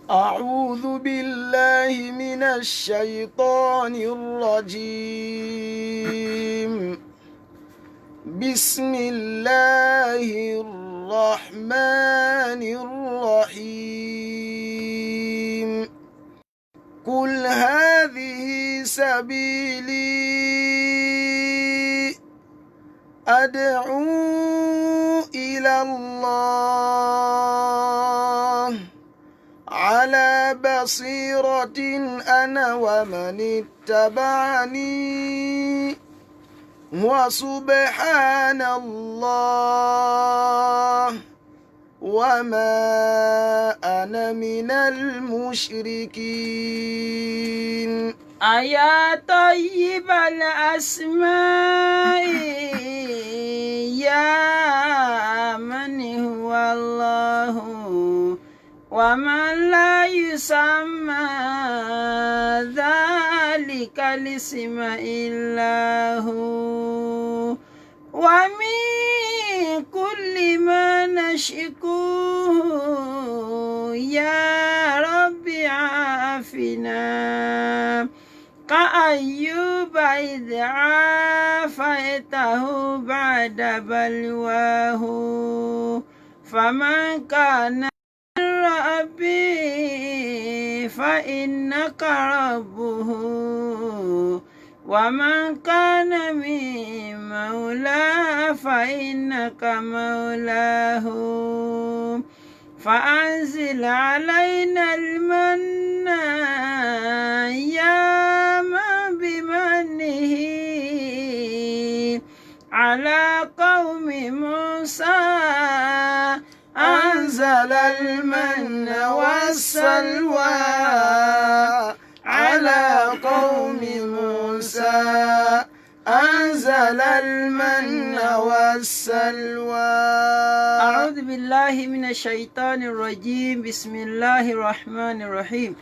أعوذ بالله من الشيطان الرجيم. بسم الله الرحمن الرحيم. قل هذه سبيلي أدعو إلى الله على بصيرة أنا ومن اتبعني وسبحان الله وما أنا من المشركين. أيا طيب الأسماء يا من هو الله ومن لا يسمى ذلك الاسم إلا هو ومن كل ما نشكوه يا رب عافنا كأيوب إذ عافيته بعد بلواه فمن كان ربي فإنك ربه ومن كان من مولاه فإنك مولاه فأنزل علينا المن يا من بمنه على قوم موسى أنزل المن والسلوى على قوم موسى أنزل المن والسلوى. أعوذ بالله من الشيطان الرجيم بسم الله الرحمن الرحيم.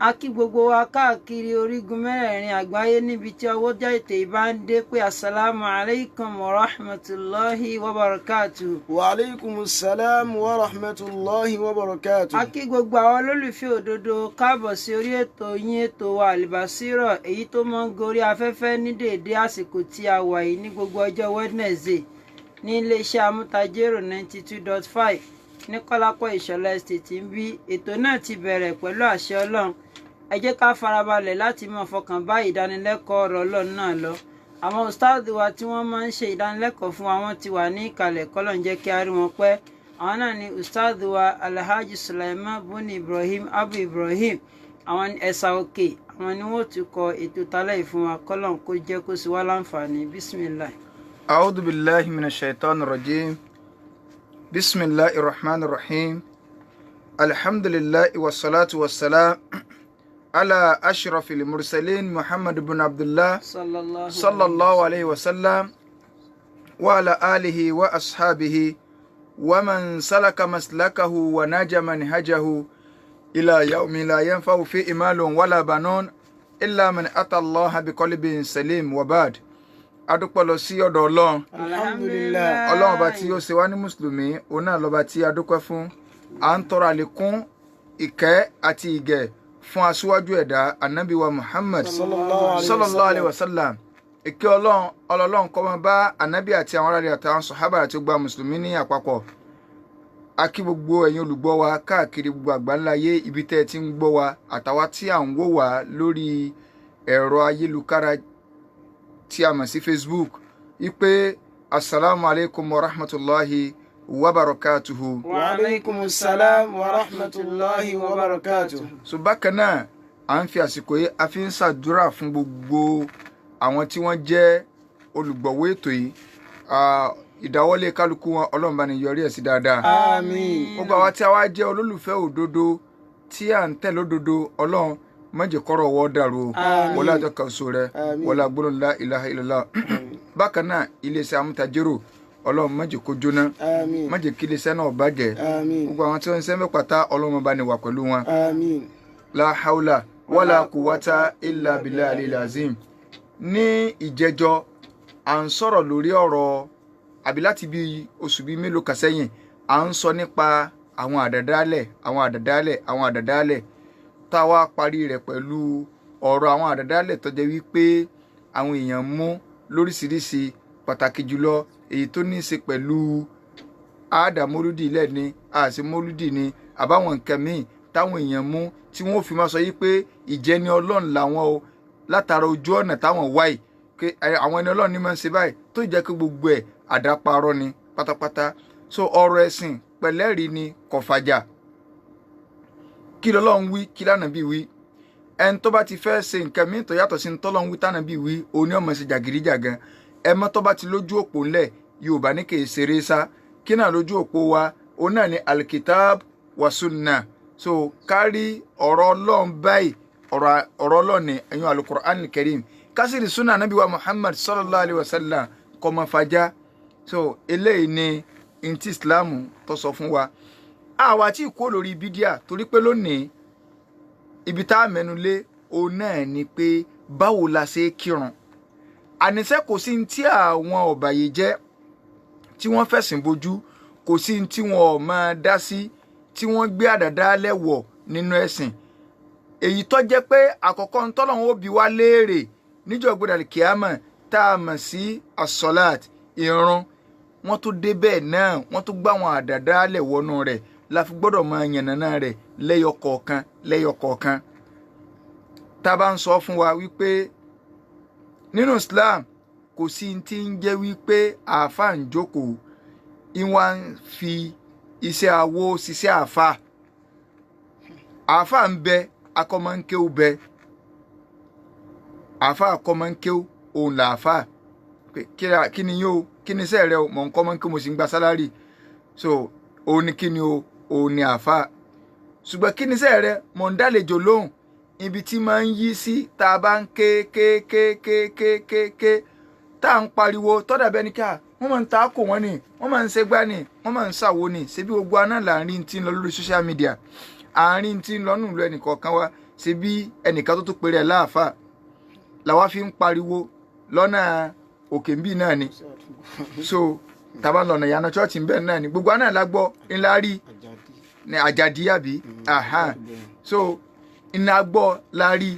A kí gbogbo wa káàkiri orígun mẹ́rẹ̀ẹ̀rin àgbáyé níbi tí ọwọ́jà ètò ìbá ń dé pé assalamu alaikum wa rahmatullahi wa barakatuh. Wa alaikum salam wa rahmatullahi wa barakatuh. A kí gbogbo àwọn olólùfẹ́ òdodo káàbọ̀ sí orí ètò yín ètò wa Al-Basira èyí tó máa ń gorí afẹ́fẹ́ ní déédéé àsìkò tí a wà yìí ní gbogbo ọjọ́ Wednesday ní iléeṣẹ́ amútajérò 92.5 ní Kọ́lápọ̀ Ìṣọ̀lá Estate ń bí. Ètò náà ti bẹ̀rẹ̀ pẹ̀lú àṣẹ Ọlọ́run. Ẹ jẹ́ ká farabalẹ̀ láti máa fọkàn bá ìdánilẹ́kọ̀ọ́ ọ̀rọ̀ Ọlọ́run náà lọ. Àwọn ustaad wa tí wọ́n máa ń ṣe ìdánilẹ́kọ̀ọ́ fún wa wọ́n ti wà ní ìkàlẹ̀ kọ́lọ̀ ń jẹ́ kí a rí wọn pẹ́. Àwọn náà ni ustaad wa Alhaji Sulaiman Buni Ibrahim Abu Ibrahim. Àwọn ẹ̀sà òkè àwọn ni wọ́n ti kọ ètò tálẹ̀ fún wa kọ́lọ̀ kó jẹ́ kó sì wá láǹfààní. Bismillah. A'udhu billahi minash shaitanir rajim. Bismillahir rahmanir rahim. Alhamdulillahi wassalatu wassalam على أشرف المرسلين محمد بن عبد الله صلى الله عليه وسلم وعلى آله وأصحابه ومن سلك مسلكه ونجى منهجه إلى يوم لا ينفع فيه مال ولا بنون إلا من أتى الله بقلب سليم وبعد. adúpẹ́ lọ sí ọ̀dọ̀ Ọlọ́run. Alhamdulillah. Ọlọ́run bá tí ó ṣe wá ní mùsùlùmí òun náà lọ́ba tí a dúpẹ́ fún. À ń tọrọ àlékún ìkẹ́ àti ìgẹ̀ fún aṣíwájú ẹ̀dá ànábì wa Muhammad sallallahu alayhi wa sallam. Ìkẹ́ Ọlọ́run kó máa bá ànábì àti àwọn aráàlú àtàwọn sàhábà àti gbogbo mùsùlùmí ní àpapọ̀. A kí gbogbo ẹ̀yin olùgbọ́ wa káàkiri gbogbo àgbáńlá ayé ibi tẹ́ ẹ ti ń gbọ́ wa àtàwa tí à ń wò wá lórí ẹ̀rọ ayélujára tí a mọ̀ sí Facebook ipe assalamu alaikum wa rahmatullahi wa barakatuhu. Wa alaikum salam wa rahmatullahi wa barakatuhu. So bákan náà à ń fi àsìkò yìí a fi ń ṣàdúrà fún gbogbo àwọn tí wọ́n jẹ́ olùgbọ̀wọ́ ètò yìí. Ìdáwọ́lé kálukú wọn Ọlọ́run bá ní yọrí ẹ̀ sí dáadáa. Àmín. Gbogbo àwa tí a wá jẹ́ olólùfẹ́ òdodo tí à ń tẹ̀lé òdodo Ọlọ́run má jẹ́ kọ́rọ̀ wọ́ dàrú o. Wọlá àjọkà oṣù rẹ wọlá gbólóhùn la ilaha illallah. Bákan náà iléeṣẹ́ amútajérò Ọlọ́run má jẹ́ kó jóná, má jẹ́ kí iléeṣẹ́ náà bàjẹ́. Gbogbo àwọn tí wọ́n ń ṣe mẹ́pàtà Ọlọ́run bá ní wà pẹ̀lú wọn. La hawla wala quwwata illa billahi alil azim. Ní ìjẹjọ́ à ń sọ̀rọ̀ lórí ọ̀rọ̀ àbí láti bí oṣù bíi mélòó kan sẹ́yìn à ń sọ nípa àwọn àdàdálẹ̀ tá a wá parí rẹ̀ pẹ̀lú ọ̀rọ̀ àwọn àdàdálẹ̀ tó jẹ́ wípé àwọn èèyàn mú lóríṣiríṣi, pàtàkì jùlọ èyí tó ní í ṣe pẹ̀lú àádà mólúdì ilẹ̀ ni àṣẹ mólúdì ni àbáwọn nǹkan míì táwọn èèyàn mú tí wọ́n fi máa sọ yí pé ìjẹni ọlọ́run làwọn o látara ojú ọ̀nà táwọn wáyì pé àwọn ẹni ọlọ́run ní máa ń ṣe báyìí tó jẹ́ pé gbogbo ẹ̀ àdáparọ́ ni pátápátá. So ọ̀rọ̀ ẹ̀sìn pẹ̀lẹ́rìí ni kò fàjà. Kí lọ́lọ́run wí, kí l'Ànábì wí. Ẹni tó bá ti fẹ́ ṣe nǹkan míì tó yàtọ̀ sí ní tọ́lọ́run wí t'Ànábì wí, òun ni ó máa ṣe jàgídíjàgan. Ẹmọ́ tó bá ti lójú òpó ńlẹ̀, Yorùbá ní kì í ṣeré sá. Kí náà lójú òpó wa? Òun náà ni alkitab wa sunna. So kárí ọ̀rọ̀ ọlọ́run báyìí, ọ̀rọ̀ ọlọ́run ni ẹ̀yìn al-Qur'an al-Karim. Kásìrì sunna Ànábì wa Muhammad sallallahu alayhi wa sallam kò máa fàjà. So eléyìí ni ntí Ìsìláàmù tó sọ fún wa. Àwa tí kó lórí bídíà torí pé lónìí ibi tá a mẹ́nu lé òun náà ni pé báwo la ṣe kírun. Àníṣe kò sí tí àwọn ọ̀bàyéjẹ́ tí wọ́n fẹ̀sìn bojú, kò sí tí wọn ò máa dá sí, tí wọ́n gbé àdàdálẹ̀ wọ̀ nínú ẹ̀sìn. Èyí tó jẹ́ pé àkọ́kọ́ ntọ́lọ́run ó bi wá léèrè níjọ́ gbọdọ̀ kíámà tá a mọ̀ sí as-salat, ìrun. Wọ́n tún dé bẹ́ẹ̀ náà, wọ́n tún gbá àwọn àdàdálẹ̀ wọnú rẹ̀, la fi gbọ́dọ̀ máa yànnàná rẹ̀ lẹ́yọkọ̀ọ̀kan. Tá a bá ń sọ fún wa wípé nínú Islam kò sí tí ń jẹ́ wípé àáfàá ń jókòó ìwà ń fi iṣẹ́ awo ṣiṣẹ́ àáfàá. Àáfàá ń bẹ, akọ́mọ́nkéwú bẹ. Àáfàá akọ́mọ́nkéwú òun làáfàá. Kí ni yóò, kí ni iṣẹ́ rẹ o, mọ̀ ń kọ́mọ́nkéwú mo sì ń gba sálárì. So òun ni kí ni o, òun ni àáfàá. Ṣùgbọ́n kí ni iṣẹ́ rẹ, mọ̀ ń dálejò lóhùn. Ibi tí máa ń yí sí tá a bá ń ké tá à ń pariwo tọ́dà bẹ́ẹ̀ ni ká wọ́n máa ń ta kò wọ́n ni, wọ́n máa ń ṣègbà ni, wọ́n máa ń ṣàwo ni. Ṣebí gbogbo aná láàrin tí ń lọ lórí social media, àárín tí ń lọ nù lọ ẹnìkọ̀ọ̀kan wa. Ṣebí ẹnìkan tó pèrè ẹ̀ láàfà làwa fi ń pariwo lọ́nà òkè ń bì náà ni. So tàbá lọ́nà ìyànà chọ́ọ̀chì ń bẹ̀ náà ni gbogbo aná lágbọ́ ńlá rí ní Àjàdí àbí. So iná gbọ́ la rí.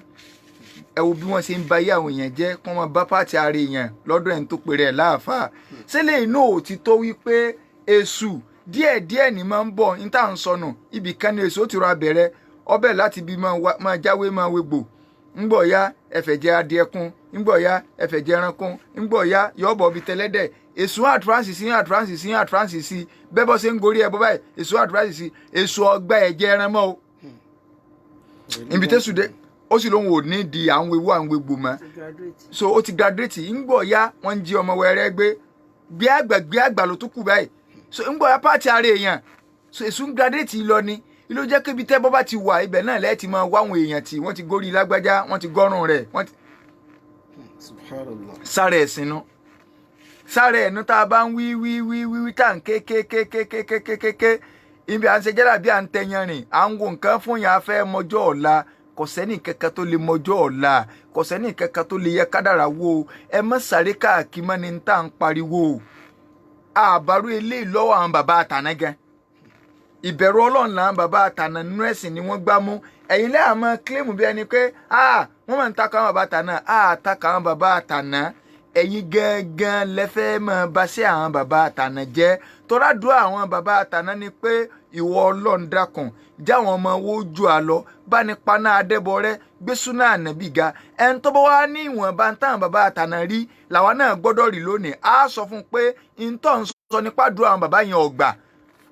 Ẹ wo bí wọ́n ṣe ń ba ayé àwọn èèyàn jẹ́ kí wọ́n máa bá pàtì ara èèyàn lọ́dọ̀ ẹni tó pèrè ẹ̀ láàfáà. Sílẹ̀ inú òtítọ́ wípé èṣù díẹ̀díẹ̀ ni máa ń bọ̀ ní tá à ń sọnù ibì kan ní èṣù ó ti rọ abẹ̀rẹ̀ ọbẹ̀ láti bí máa jáwé máa wegbò. Ńgbọ̀ ya ẹ̀fẹ̀ jẹ adìẹ kún, ńgbọ̀ ya ẹ̀fẹ̀ jẹ ẹran kún, ńgbọ̀ ya yọ̀ọ̀bọ̀ bíi tẹlẹ́dẹ̀. Èṣù àtúránsì sí bẹ́ẹ̀ bọ́ ṣe ń gorí ẹbọ báyìí èṣù àtúránsì sí èṣù ọgbà ẹ̀jẹ̀ ẹran mọ́ o. Ibi tẹ́sù dé ó sì lóun ò ní di àwọn ewu àwọn egbò mọ́. So ó ti graduate. Ńgbọ̀ ya wọ́n ń jí ọmọ wẹrẹ gbé àgbà ló tún kù báyìí. So ńgbọ̀ ya pàtì ara èèyàn. So èṣù ń graduate lọ ni. Ilé ó jẹ́ pé ibi tẹ́ bọ́ bá ti wà ibẹ̀ náà lẹ́ẹ̀ ti máa wá àwọn èèyàn tí wọ́n ti górí lágbájá, wọ́n ti gọ́rùn rẹ̀, wọ́n ti. Sára ẹ̀sìn nu. Sára ẹ̀nu tá a bá ń wí tá à ń ké. Ibi à ń ṣe jẹ́rà bí à ń tẹ̀yàn rìn, à ń wo nǹkan fún yàn afẹ́ mọjọ́ ọ̀la. Kò sẹ́ni kankan tó lè mọjọ́ ọ̀la, kò sẹ́ni kankan tó lè yẹ kádàrá wò. Ẹ má sáré káàkiri mọ́ ni tá à ń pariwo. Àbárò eléyìí lọ́wọ́ àwọn bàbá àtàná gan. Ìbẹ̀rù Ọlọ́run làwọn bàbá àtàná nínú ẹ̀sìn ni wọ́n gbá mú. Ẹ̀yin lẹ́yìn àmọ́ kílèmù bí ẹni pé wọ́n máa ń takò àwọn bàbá àtàná, takò àwọn bàbá àtàná. Ẹ̀yin gangan lẹ́fẹ́ máa bá sí àwọn bàbá àtàná jẹ́. Tọ́ládùá àwọn bàbá àtàná ni pé ìwọ Ọlọ́run dákun jáwọn ọmọ wo jù á lọ bá ní paná adébọrẹ́ gbé súnà ànábì ga. Ẹni tó bá wá ní ìwọ̀nba táwọn bàbá àtàná rí làwọn náà gbọ́dọ̀ rí lónìí. A sọ fún pé ìtọ́ ń sọ nípa àdúrà àwọn bàbá yẹn ọ̀gbà.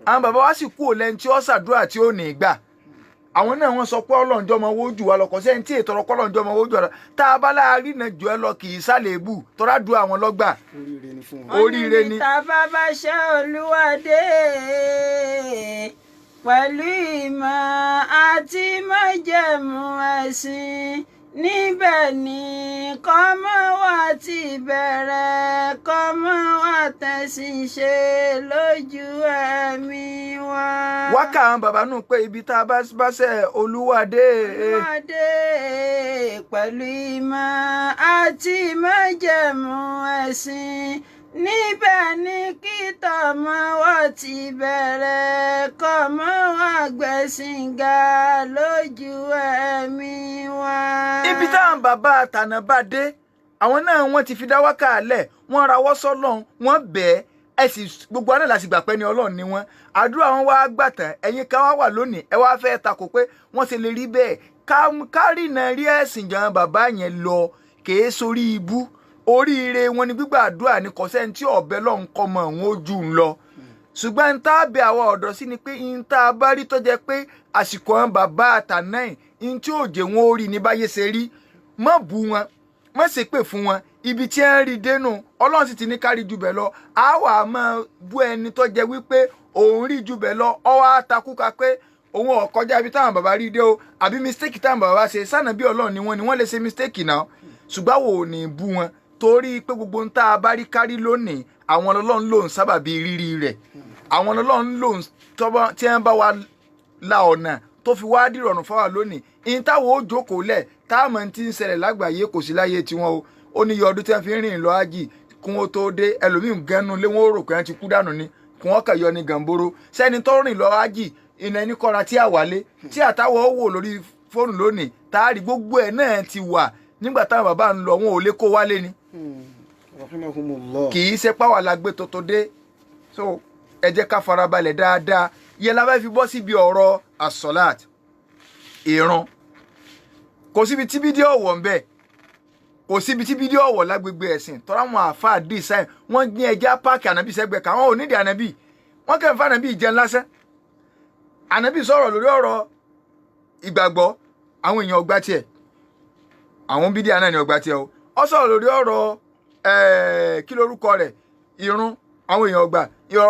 Àwọn bàbá wa sì kú òlẹ́ni tí ó ṣàdúrà tí ó ní gbà. Àwọn náà wọ́n sọ pé Ọlọ́njọ́ ọmọ wo jù wá lọ, kò sẹ́ni tí ètò ọkọ̀ Ọlọ́njọ́ ọmọ wo jù wá lọ. Tá a bá láàárín náà jù ẹ lọ kì í sálẹ̀bù tọ́ra dùn àwọn lọ́gbà. Oríire ni. Tá a bá bá ṣe Olúwadé pẹ̀lú ìmọ̀ àti májẹ̀mú ẹ̀sìn níbẹ̀ ni kọ́mọ wa ti bẹ̀rẹ̀ kọ́mọ wa tẹ̀sìn ṣe lójú ẹ̀mí wa. Wákà àwọn bàbá nù pé ibi tá a bá ṣe Olúwadé pẹ̀lú ìmọ̀ àti májẹ̀mú ẹ̀sìn níbẹ̀ ni kí tọmọ wọ́n ti bẹ̀rẹ̀ kọ́mọ wa gbẹ̀sìn ga lójú ẹ̀mí wa. ibi táwọn bàbá àtànà bá dé àwọn náà wọ́n ti fi dá wákà lẹ̀ wọ́n rawọ́ sọ́lọ́run wọ́n bẹ̀ẹ́ ẹ sì gbogbo àná láti gbà pé ní Ọlọ́run ni wọ́n àdúrà wọn wá gbà tán ẹ̀yin ká wá wà lónìí ẹ wá fẹ́ takò pé wọ́n ti lè rí bẹ́ẹ̀ kárì náà rí ẹ̀sìn jàn bàbá yẹn lọ kèé sórí ibú oríire wọn ni gbígbà àdúrà ní kọ̀sẹ́ni tí ọ̀bẹ lọ́hùn kọ́ mọ àwọn ojú ń lọ ṣùgbọ́n n tá bẹ àwọn ọ̀dọ́ sí ni pé n tá a bá rí tó jẹ́ pé àsìkò àwọn bàbá àtànáì n tí òjè wọn ó rí ní báyé ṣe rí má bú wọn má ṣépè fún wọn ibi tí ẹ ń rí dénú Ọlọ́run sì ti ní kárí jù bẹ́ẹ̀ lọ á wà á máa bú ẹni tó jẹ́ wípé òun rí jù bẹ́ẹ̀ lọ ọwọ́ àtakúka pé òun ọ̀kọjá ibi táwọn bàbá rí dé o àbí mistake táwọn bàbá ṣe sànà bí Ọlọ́run ni wọ́n lè ṣe mistake náà ṣùgbọ́n wò ò ní bú wọn torí pé gbogbo ń tá a bá rí kárí lónìí àwọn Ọlọ́run ló ń sábàbí rírí rẹ̀ àwọn Ọlọ́run ló ń tọ́bọ̀ tí wọ́n bá wa la ọ̀nà tó fi wá dìrọ̀rùn fáwa lónìí ìyẹn táwọn ó jókòó lẹ̀ táwọn ti ń ṣẹlẹ̀ lágbàáyé kò sí láyé tiwọn o ó ní iye ọdún tí wọ́n fi ń rìn lọ ájì kún ó tó dé ẹlòmíín gẹnu lé wọn ó rò pé wọ́n ti kú dànù ni kí wọ́n kàn yọ ní gàǹbóró sẹ́ni tó rìn lọ ájì ìnà ẹni kọ́ra tí àwálé tí àtàwọ̀ ó wò lórí fóònù lónìí táàrí gbogbo ẹ̀ náà ti wà nígbà táwọn bàbá ń lọ wọn ò lè kó wálé ni kì í ṣe páwà la gbé tuntun dé so ẹ jẹ́ ká farabalẹ̀ dáadáa yẹn la fẹ́ fi bọ́ síbi ọ̀rọ̀ asọ́láàt ìrun kò síbi tí fídíò ọ̀wọ̀ ń bẹ kò síbi tí fídíò ọ̀wọ̀ lágbègbè ẹ̀sìn tọ́ra wọn àáfàá dísáìn wọ́n gbé ẹja páàkì ànábì sẹ́gbẹ̀ẹ́ káwọn ò nídìí ànábì wọ́n kẹ́ ń fa ànábì jẹun lásán ànábì sọ̀rọ̀ lórí ọ̀rọ̀ ìgbàgbọ́ àwọn èèyàn ọgbà tiẹ̀ àwọn bídíà náà ni ọgbà tiẹ̀ o ọ sọ̀rọ̀ lórí ọ̀rọ̀ kí lorúkọ rẹ̀ ìrun àwọn èèyàn ọgbà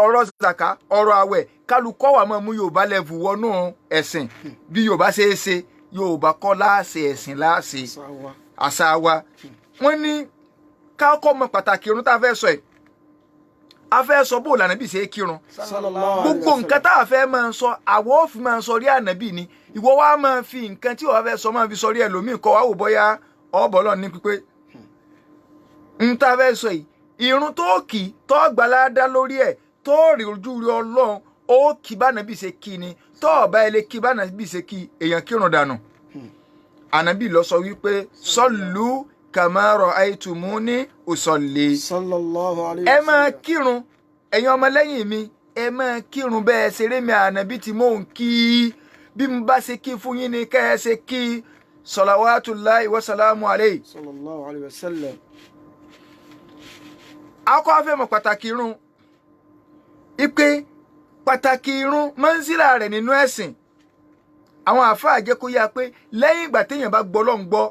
ọ̀rọ̀ zaka ọ̀rọ̀ àwẹ̀ kálukọ́ wà máa mú Yorùbá lẹ́fù wọnú ẹ̀sìn bí Yorùbá ṣe é ṣe Yorùbá kọ́ láàṣẹ ẹ̀sìn láàṣẹ àṣà wa wọ́n ní ká kọ́ mọ pàtàkì irun tá a fẹ́ sọ ẹ̀ a fẹ́ sọ bó lànàbì ṣe é kírun gbogbo nǹkan tá a fẹ́ máa sọ àwọn ò fi máa sọ rí ànàbì ni ìwọ wa máa fi nǹkan tí wọ́n fẹ́ sọ máa fi sọ rí ẹlòmíì kọ́ wá wò bóyá ọ̀bọ̀lọ́ ní pípé n tá a fẹ́ sọ yìí irun tó kì tó gbalada lórí ẹ̀ tó rí ojú rí Ọlọ́run ó kì bá nàbì ṣe kí ni tó ọba ẹ lè kí bá nàbì ṣe kí èèyàn kírun dànù ànàbì lọ sọ wípé sọlù kàmárọ àìtùmúní òsọlẹ ẹ máa kírun ẹ̀yin ọmọlẹ́yìn mi ẹ máa kírun bẹ́ẹ̀ ṣeré mi ànàbì tí mò ń kí bí mo bá ṣe kí fún yín ni kẹ́ ẹ ṣe kí salawatullahi wa salamu alayhi sallallahu alayhi wa sallam. akọ afẹ́ mọ̀ pàtàkì irun ipe pàtàkì irun mọ́nsílà rẹ̀ nínú ẹ̀sìn àwọn àáfàá jẹ́ kó yá pé lẹ́yìn ìgbà téèyàn bá gbọ́ Ọlọ́run gbọ́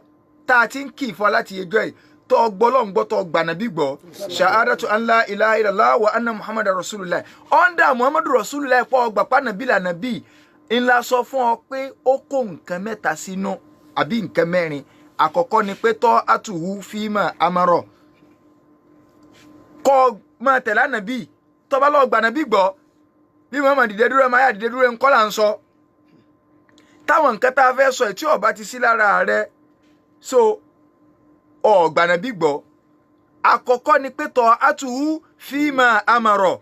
tá a ti ń kì í fún aláti ẹjọ́ ẹ̀ tó gbọ́ Ọlọ́run gbọ́ tó gbànàbí gbọ́ ṣahadatu an la ilaha illallah wa anna muhammadu rasulullah ọ̀ndà muhammadu rasulullah pọ̀ ọgbà pànàbí lànàbí ńlá sọ fún ọ pé ó kó nǹkan mẹ́ta sínú àbí nǹkan mẹ́rin àkọ́kọ́ ni pé tọ́ àtùwú fíìmà amárọ̀ kọ́ máa tẹ̀lé ànàbí tọ́ba lọ́ọ́ gbànàbí gbọ́ bí mọ́mọ́ dìde dúró ẹ̀ máa yà dìde dúró ẹ̀ ńkọ́ là ń sọ táwọn nǹkan tá a fẹ́ sọ ẹ̀ tí ọba ti sí lára rẹ so ọ̀gbànàbí gbọ́ àkọ́kọ́ ni pé tọ́ àtùwú fíìmà amárọ̀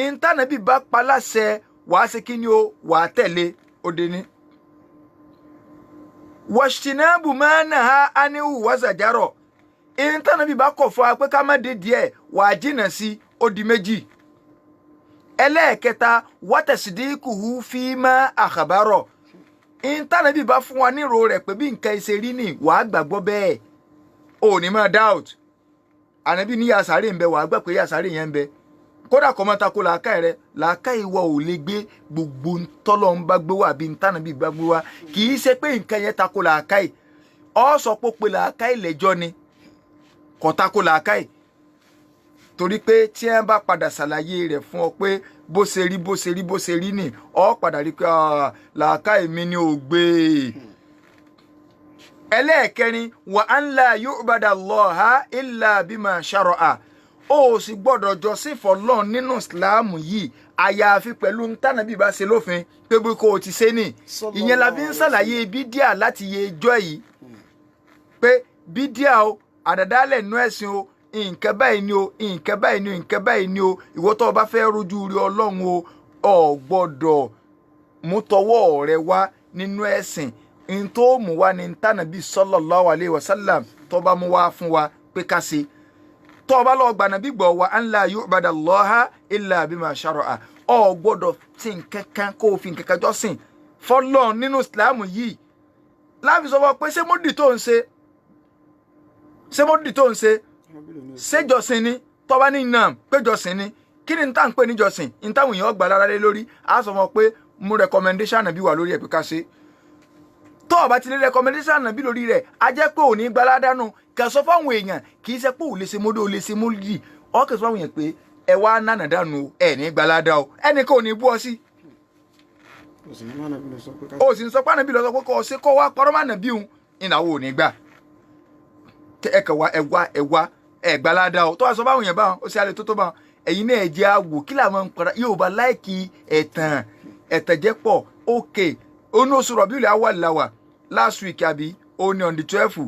ìntànàbí bá paláṣẹ wàá ṣe kí ni o wàá tẹ̀lé òde ní. wàṣìnàbù máa nà á áníhù wàṣàjárọ̀ ìntànàbí bá kọ̀ fún wa pé ká má dé díẹ̀ wàá jìnnà sí ó di méjì. ẹlẹ́ẹ̀kẹta wàtẹ̀sídìkùhù fíìmà àkàbárọ̀ ìntànàbí bá fún wa nírò rẹ̀ pé bí nǹkan ṣe rí ni wàá gbàgbọ́ bẹ́ẹ̀ ò ní máa doubt ànábì ní yàsáré ń bẹ wàá gbà pé yàsáré yẹn ń bẹ kódà kọ́ máa tako làákàyè rẹ làákàyè wa ò lè gbé gbogbo ntọ́lọ́ ń bá gbé wá àbí ntànàbí bá gbé wá kì í ṣe pé nǹkan yẹn tako làákàyè ọ sọ pé pé làákàyè lẹ́jọ́ ni kò tako làákàyè torí pé tí ẹ bá padà ṣàlàyé rẹ̀ fún ọ pé bó ṣe rí bó ṣe rí bó ṣe rí ni ọ padà rí pé làákàyè mi ni ò gbé ẹlẹ́ẹ̀kẹrin wa an la yu'bada Allaha illa bima shara'a ó sì gbọ́dọ̀ jọ́sìn fọ́lọ́run nínú ìsìláàmù yìí àyàfi pẹ̀lú ntànàbí bá ṣe lófin pé bí kò ti ṣe ní ìyẹn la fi ń ṣàlàyé bídíà láti yẹ ẹjọ́ yìí pé bídíà o àdàdálẹ̀ nú ẹ̀sìn o nǹkan báyìí ni o nǹkan báyìí ni o nǹkan báyìí ni o ìwọ tó o bá fẹ́ rojú rí Ọlọ́run o ò gbọ́dọ̀ mú tọwọ́ rẹ wá nínú ẹ̀sìn n tó mú wá ní tànàbí sallallahu alayhi wa sallam tó bá mú wá fún wa pé ká ṣe tó bá lọ gbà nàbí gbọ́ wa an la yu'bada Allaha illa bima shara'a ò gbọ́dọ̀ tí nǹkankan kó o fi nǹkankan jọ́sìn fọ́lọ́run nínú Islam yìí láàfin sọ pé ṣé mọ́dì tó ń ṣe ṣéjọsìn ni tó bá ní nam péjọsìn ni kí ni tá à ń pè níjọsìn ní táwọn èèyàn gbà lára lé lórí á sọ fún ọ pé mú recommendation nàbí wà lórí ẹ̀ pé ká ṣe tó o bá ti lé recommendation nàbí lórí rẹ̀ á jẹ́ pé òní gbaládánù kà sọ fáwọn èèyàn kì í ṣe pé ò lè ṣe mọ́dọ̀ ò lè ṣe mọ́lìdì ọ kà sọ fáwọn èèyàn pé ẹ wá nánà dànù ẹ ní gbaládá o ẹnì kan ò ní bú ọ sí. o sì ń sọ pé ànàbí lọ sọ pé kò ṣe kó wá pọ́nrọ́ mọ́ ànàbí òun ìnáwó ò ní gbà ẹ kà wá ẹ wá ẹ gbalada o tó wá sọ báwọn yẹn báwọn ó sì alẹ tó báwọn ẹ̀yin náà jẹ́ àwò kí làwọn ń para yóò bá láìkì ẹ̀tàn jẹ́ pọ̀ òkè onú oṣù Rabiul Awwal làwà last week àbí òní on the 12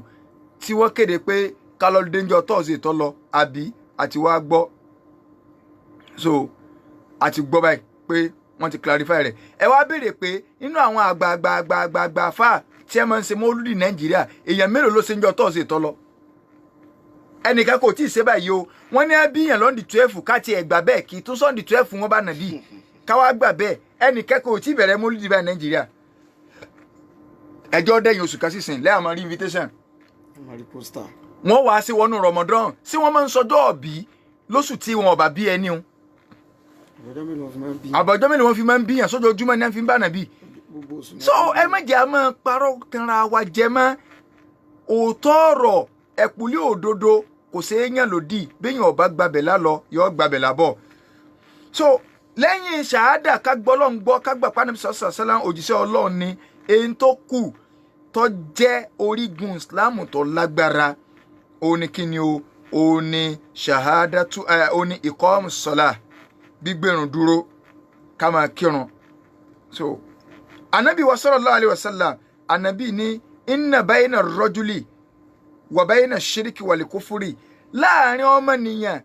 tí wọ́n kéde pé kálọ̀ dénjọ́ Thursday tó lọ àbí àti wá gbọ́ so àti gbọ́ báyìí pé wọ́n ti clarify rẹ̀ ẹ wá béèrè pé nínú àwọn àgbààgbà fáà tí ẹ máa ń ṣe mọ́lúdì Nàìjíríà èèyàn mélòó ló ṣe ń jọ Thursday tó lọ ẹnìkan kò tí ì ṣe báyìí o wọ́n ní abíyàn lọ́ndì 12 káàtì ẹ̀gbà bẹ́ẹ̀ kí tún sọ́ndì 12 wọn bá nàbí káwá gbà bẹ́ẹ̀ ẹnìkan kò tí ì bẹ̀rẹ̀ mọ́lúdì báyìí Nàìjíríà ẹjọ́ dẹ́yìn oṣù kan sísìn lẹ́yìn àmọ́ rí invitation wọ́n wá sí wọnú Ramadan sí wọ́n máa ń sọjọ́ ọ̀bí lóṣù tí wọn ọ̀bà bí ẹni o àbọ̀jọ́ mélòó wọn fi máa ń bíyàn sójoojúmọ́ ní wọn fi ń bá nàbí so ẹ má jẹ́ àmọ́ parọ́ kanra wa jẹ mọ́ òótọ́ ọ̀rọ̀ ẹ̀pùlé òdodo kò ṣe é yàn lòdì béèyàn ọba gbàbẹ̀ lálọ yọ gbàbẹ̀ lábọ̀ so lẹ́yìn ṣàhádà ká gbọ́ Ọlọ́run gbọ́ ká gbà pánàbí sọ́sàsálà òjíṣẹ́ Ọlọ́run ni èyí tó kù tó jẹ́ orígun Islam tó lágbára òun ni kí ni o òun ni ṣàhádà tú òun ni ìkọ́mù sọ́lá gbígbèrún dúró ká máa kírun so anabi wa sallallahu alayhi wa sallam anabi ni inna bayna rajuli wa bayna shiriki wal kufuri láàrin ọmọnìyàn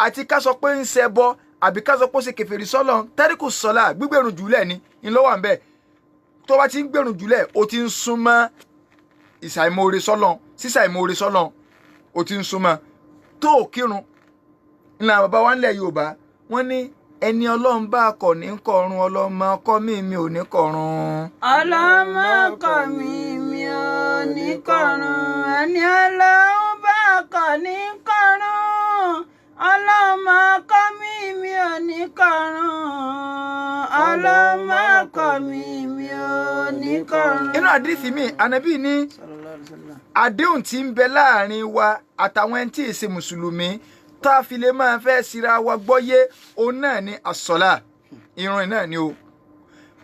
àti ká sọ pé ń ṣẹbọ àbí ká sọ pé ó ṣe kèfèrí sọ́lọ́run tariku sọ́lá gbígbèrún jùlẹ̀ ni ńlọ́wọ́ àmbẹ́ tó bá ti ń gbèrún jùlẹ̀ ó ti ń súnmọ́ ìsàìmoore sọ́lọ́run sísàìmoore sọ́lọ́run ó ti ń súnmọ́ tó kírun ńlá bàbá wa ńlẹ̀ Yorùbá wọ́n ní ẹni Ọlọ́run bá kọ̀ ní kọ̀run ọlọ́mọ kọ́ mi ò ní kọ̀run. ọlọ́mọ kọ́ mi ò ní kọ̀run ẹni Ọlọ́run bá kọ̀ ní kọ̀run ọlọ́mọ kọ́ mi ò ní kọ̀run ọlọ́mọ kọ́ mi ò ní kọ̀run. inú àdìsí mi ànábì ní àdéhùn tí ń bẹ láàrin wa àtàwọn ẹni tí ì ṣe mùsùlùmí tá a fi lè máa fẹ́ síra wa gbọ́yé òun náà ni àsọ̀lá irun náà ni o.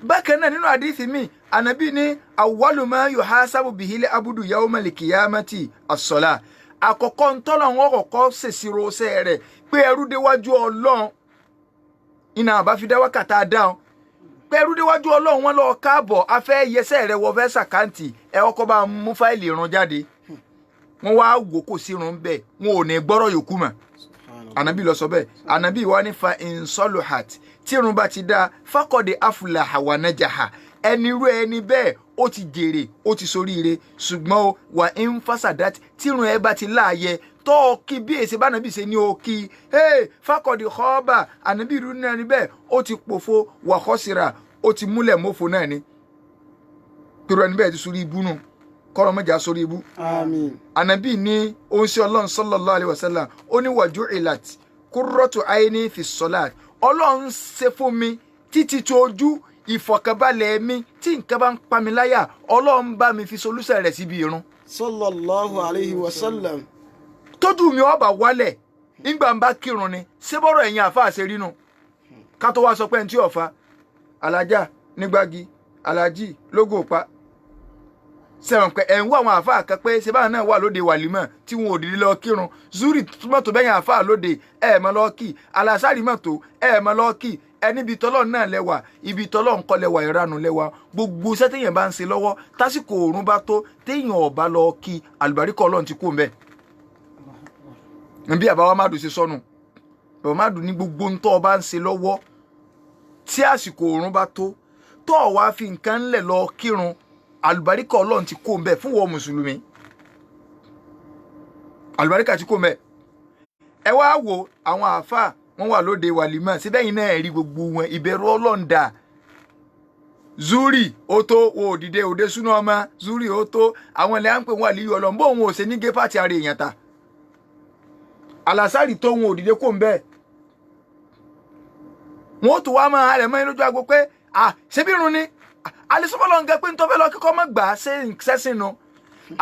bákan náà nínú àdìsí mi ànábì ní awwalu ma yuhasabu bihil abudu yawmal qiyamati àsọ̀lá àkọ́kọ́ ntọ́lọ̀ wọn kọ́kọ́ ṣèṣirò ṣẹ́ rẹ̀ pé ẹrú déwájú Ọlọ́run iná àbáfidá wákàtá dáhùn pé ẹrú déwájú Ọlọ́run wọn lọ káàbọ̀ afẹ́ yẹsẹ̀ rẹ̀ wọ fẹ́ sàkáǹtì ẹ ọkọ̀ bá mú fáìlì irun jáde wọn wá wò kò sí irun bẹ́ẹ̀ wọn ò ní gbọ́rọ̀ yòókù mọ́ anabi lọ sọ bẹ́ẹ̀ anabi wa ní fa insoluhat tí irun bá ti dá fakọ̀dé afulaha wa najaha ẹni rú ẹni bẹ́ẹ̀ ó ti jèrè ó ti soríire ṣùgbọ́n wà ń fasadat tí irun ẹ bá ti láàyè tó o kí bí èsì bá nàbí ṣe ní o kí fakọ̀dé kọ́ọ́bà anabi rú ní ẹni bẹ́ẹ̀ ó ti pòfo wà kọ́sìrà ó ti múlẹ̀ mọ́fo náà ni pẹ̀lú ẹni bẹ́ẹ̀ ti sorí ibú nù kọ́rọ̀ mọ́jà sórí ibú. Àmín. Ànábì ní òun sí Ọlọ́run sallallahu alaihi wasallam ó ní waju'ilat qurratu aini fi salat Ọlọ́run ṣe fún mi títí tí ojú ìfọ̀kànbalẹ̀ mi tí nǹkan bá ń pa mi láyà Ọlọ́run bá mi fi solúsẹ̀ rẹ̀ síbi irun. Sallallahu alaihi wasallam. tójú mi ọba wálẹ̀ nígbà ń bá kírun ni ṣébọ́rọ̀ ẹ̀yìn àfa àṣẹ rínú ká tó wá sọ pé ẹni tí ọ̀fà alájà nígbàgì alájì lógo pa sẹ́wọ̀n pé ẹ̀ ń wá àwọn àáfàá kan pé ṣe báwọn náà wà lóde wàlímọ̀ tí wọn ò dìde lọ kírun zuri mọ́tò bẹ́yìn àáfàá lóde ẹ̀ mọ́ lọ́ọ́ kì alásàrì mọ́tò ẹ̀ mọ́ lọ́ọ́ kì ẹni ibi tọ́lọ́ náà lẹ́wà ibi tọ́lọ́ ń kọ́ lẹ́wà ìranù lẹ́wà gbogbo iṣẹ́ téèyàn bá ń ṣe lọ́wọ́ tásìkò òórùn bá tó téèyàn ọ̀bá lọ kí àlùbáríkà Ọlọ́run ti kú mbẹ́ bí àbáwá má dùn ṣe sọnù bàbá má dùn ní gbogbo ń tọ́ ọ bá ń ṣe lọ́wọ́ tí àsìkò òórùn bá tó tó ọ wá fi nǹkan ńlẹ̀ lọ kírun àlùbáríkà Ọlọ́run ti kó ń bẹ fún wọn mùsùlùmí àlùbáríkà ti kó ń bẹ. Ẹ wá wo àwọn àáfàá wọn wà lóde wàlímà síbẹ̀ yìí náà rí gbogbo wọn ìbẹ̀rù Ọlọ́run dà. Zuri ó tó wo òdìdé òde súná ọmọ Zuri ó tó àwọn ilẹ̀ à ń pè wọn àlíyọ Ọlọ́run bó òun ò ṣe ní gé pàtì ara èèyàn ta. Àlàsárì tó òun òdìdé kó ń bẹ́ẹ̀. Wọn ó tún wá máa rẹ̀ mọ́ inú ojú agbo pé ṣé bí irun ni alisọ́bọ̀lọ́ ń gẹ pé ń tọ́fẹ́ lọ kíkọ́ mọ́ gbà á sẹ́sìn nu.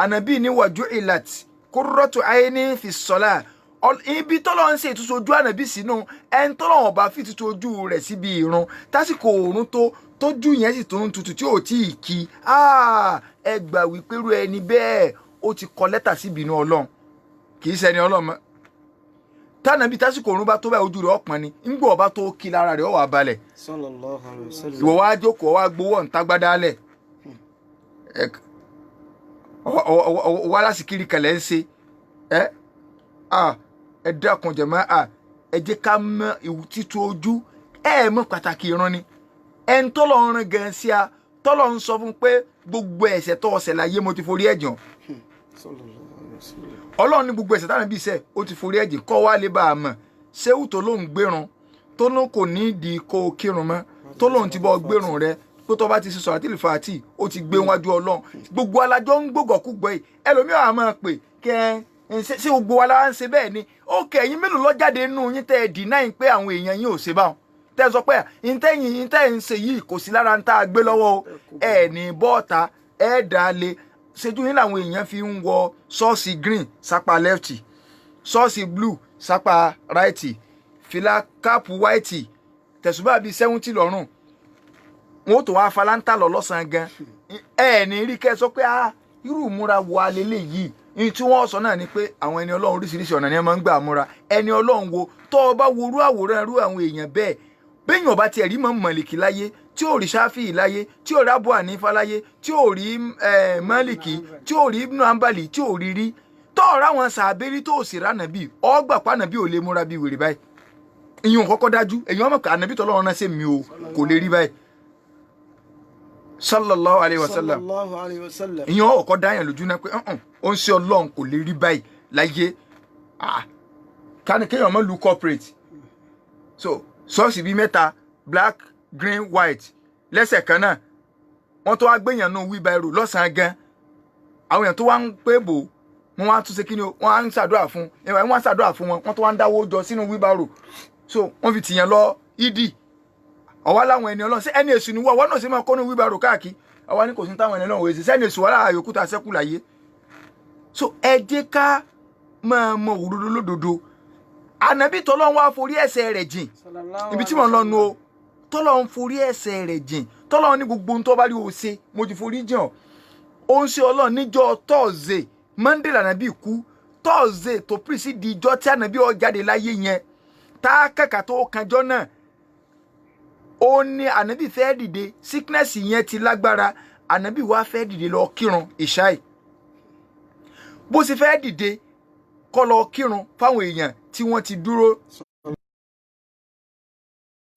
Ànàbí ní wàjú ìlàt qurratu ayni fi sọ́lá ibi tọ́lọ́ ń ṣe ìtútù ojú ànàbí sínú ẹni tọ́lọ́ wọn bá fi ìtútù ojú rẹ̀ síbi ìrun tásìkò òórùn tójú yẹn sì tó ń tutù tí ò tí ì kí ẹ gbà wípé irú ẹni bẹ́ẹ̀ ó ti kọ lẹ́tà síbi inú Ọlọ́run kì í ṣẹni Ọlọ́run mọ́. Tánàbí tásìkò òórùn bá tó báyìí ojú rẹ̀ ọ̀pọ̀n ni ńgbọ́ ọba tó kí lára rẹ̀ ó wà balẹ̀. Sallallahu alaihi wasallam. Ìwọ wá jókòó wá gbowó ọ̀ǹtagbádá lẹ̀ wá lásìkiri kẹlẹ̀ ń ṣe ẹ dákun jẹ̀mọ́ ẹ jẹ́ ká mọ títú ojú ẹ mọ̀ pàtàkì ìran ni ẹni tọ́lọ̀ ń rìn gan sí a tọ́lọ̀ ń sọ fún pé gbogbo ẹ̀ṣẹ̀ tó ọ̀sẹ̀ láyé mo ti forí ẹ̀jọ̀. Ọlọ́run ní gbogbo ẹ̀ṣẹ̀ táwọn bí iṣẹ́ ó ti forí ẹ̀jẹ̀ kọ́ wá lè bá a mọ̀ ṣéwù tó ló ń gbérun tó ló kò ní ìdí kó o kírun mọ́ tó lóun ti bọ́ gbérun rẹ pé tó bá ti ṣe sọ̀rọ̀ àtìlì fàátì ó ti gbé wájú Ọlọ́run gbogbo alájọ ń gbógọ̀kúgbọ̀ yìí ẹlòmíràn á máa pè kẹ́ ṣé gbogbo wa la ń ṣe bẹ́ẹ̀ ni ó kẹ́ ẹ̀yin mélòó ló jáde nínú yín tẹ́ ẹ dìnáì pé àwọn èèyàn yín ò ṣe báwọn tẹ́ ẹ sọ pé ìtẹ́yìn ń ṣe yìí kò sí lára ń tá a gbé lọ́wọ́ o ẹ̀ ní bọ́ọ̀ta ẹ̀ dá lé ṣojú yín làwọn èèyàn fi ń wọ ṣọ́ọ̀ṣì green sápá left ṣọ́ọ̀ṣì blue sápá right fìlà káàpù white tẹ̀sùbà bíi 70 lọ́rùn wọn ó tó wá falanta lọ lọ́sàn-án gan ẹ̀ ní rí kẹ́ sọ pé irú ìmúra wo alẹ́lẹ́ yìí ní tí wọ́n sọ náà ni pé àwọn ẹni Ọlọ́run oríṣiríṣi ọ̀nà ni ẹ máa ń gbà múra ẹni Ọlọ́run wo tó o bá wo irú àwòrán irú àwọn èèyàn bẹ́ẹ̀ béèyàn bá tiẹ̀ rí Imam Málíkì láyé tí ò rí Ṣáfíì láyé tí ò rí Abu Hanifa láyé tí ò rí Málíkì tí ò rí Ibn Hanbali tí ò rí tó ọ̀rọ̀ àwọn sàbẹ́rí tó sì rà nàbí ọgbà pa nàbí ò lè múra bí wèrè báyìí ìyẹn kọ́kọ́ dájú èyàn mọ̀ ká nàbí tọ́lọ́run náà ṣe mi ò kò lè rí báyìí sallallahu alayhi wa sallam ìyẹn ọkọ̀ dáyàn lójú náà pé ó ń ṣe Ọlọ́run kò lè rí báyìí láyé kéèyàn mọ́ lu corporate so ṣọ́ọ̀ṣì bíi mẹ́ta black green white lẹ́sẹ̀ kan náà wọ́n tó wá gbéyàn nù wheelbarrow lọ́sàn-án gan àwọn èèyàn tó wá ń pé bò wọ́n wá tún ṣe kí ni wọ́n á ń ṣàdúrà fún wọ́n á ṣàdúrà fún wọn wọ́n tó wá ń dáwó jọ sínú wheelbarrow so wọ́n fi tìyàn lọ ìdí ọwọ́ láwọn ẹni Ọlọ́run sí ẹni èṣù ni wọ́n náà sì máa kọ́nu wheelbarrow káàkiri ọwọ́ ní kò sí táwọn ẹni Ọlọ́run wòye sí sẹ́ni èṣù wà láàyò kúta sẹ́kù láyé so ẹ jẹ́ ká máa mọ òdodo lódodo ànábì tọ́lọ́run wá forí ẹ̀ṣẹ̀ rẹ̀ jìn ibi tí mo ń lọ nu o tọ́lọ́run forí ẹ̀ṣẹ̀ rẹ̀ jìn tọ́lọ́run ní gbogbo ohun tó bá rí o ṣe mo ti forí jìn ọ́ ó ń ṣe Ọlọ́run níjọ́ Thursday Monday lànàbì kú Thursday tó precede ìjọ́ tí ànàbì ó jáde láyé yẹn tá a kàkà tó kanjọ́ náà ó ní ànàbì fẹ́ dìde sickness yẹn ti lágbára ànàbì wá fẹ́ dìde lọ kírun ìṣáì bó ṣe fẹ́ dìde kó lọ kírun fáwọn èèyàn tí wọ́n ti dúró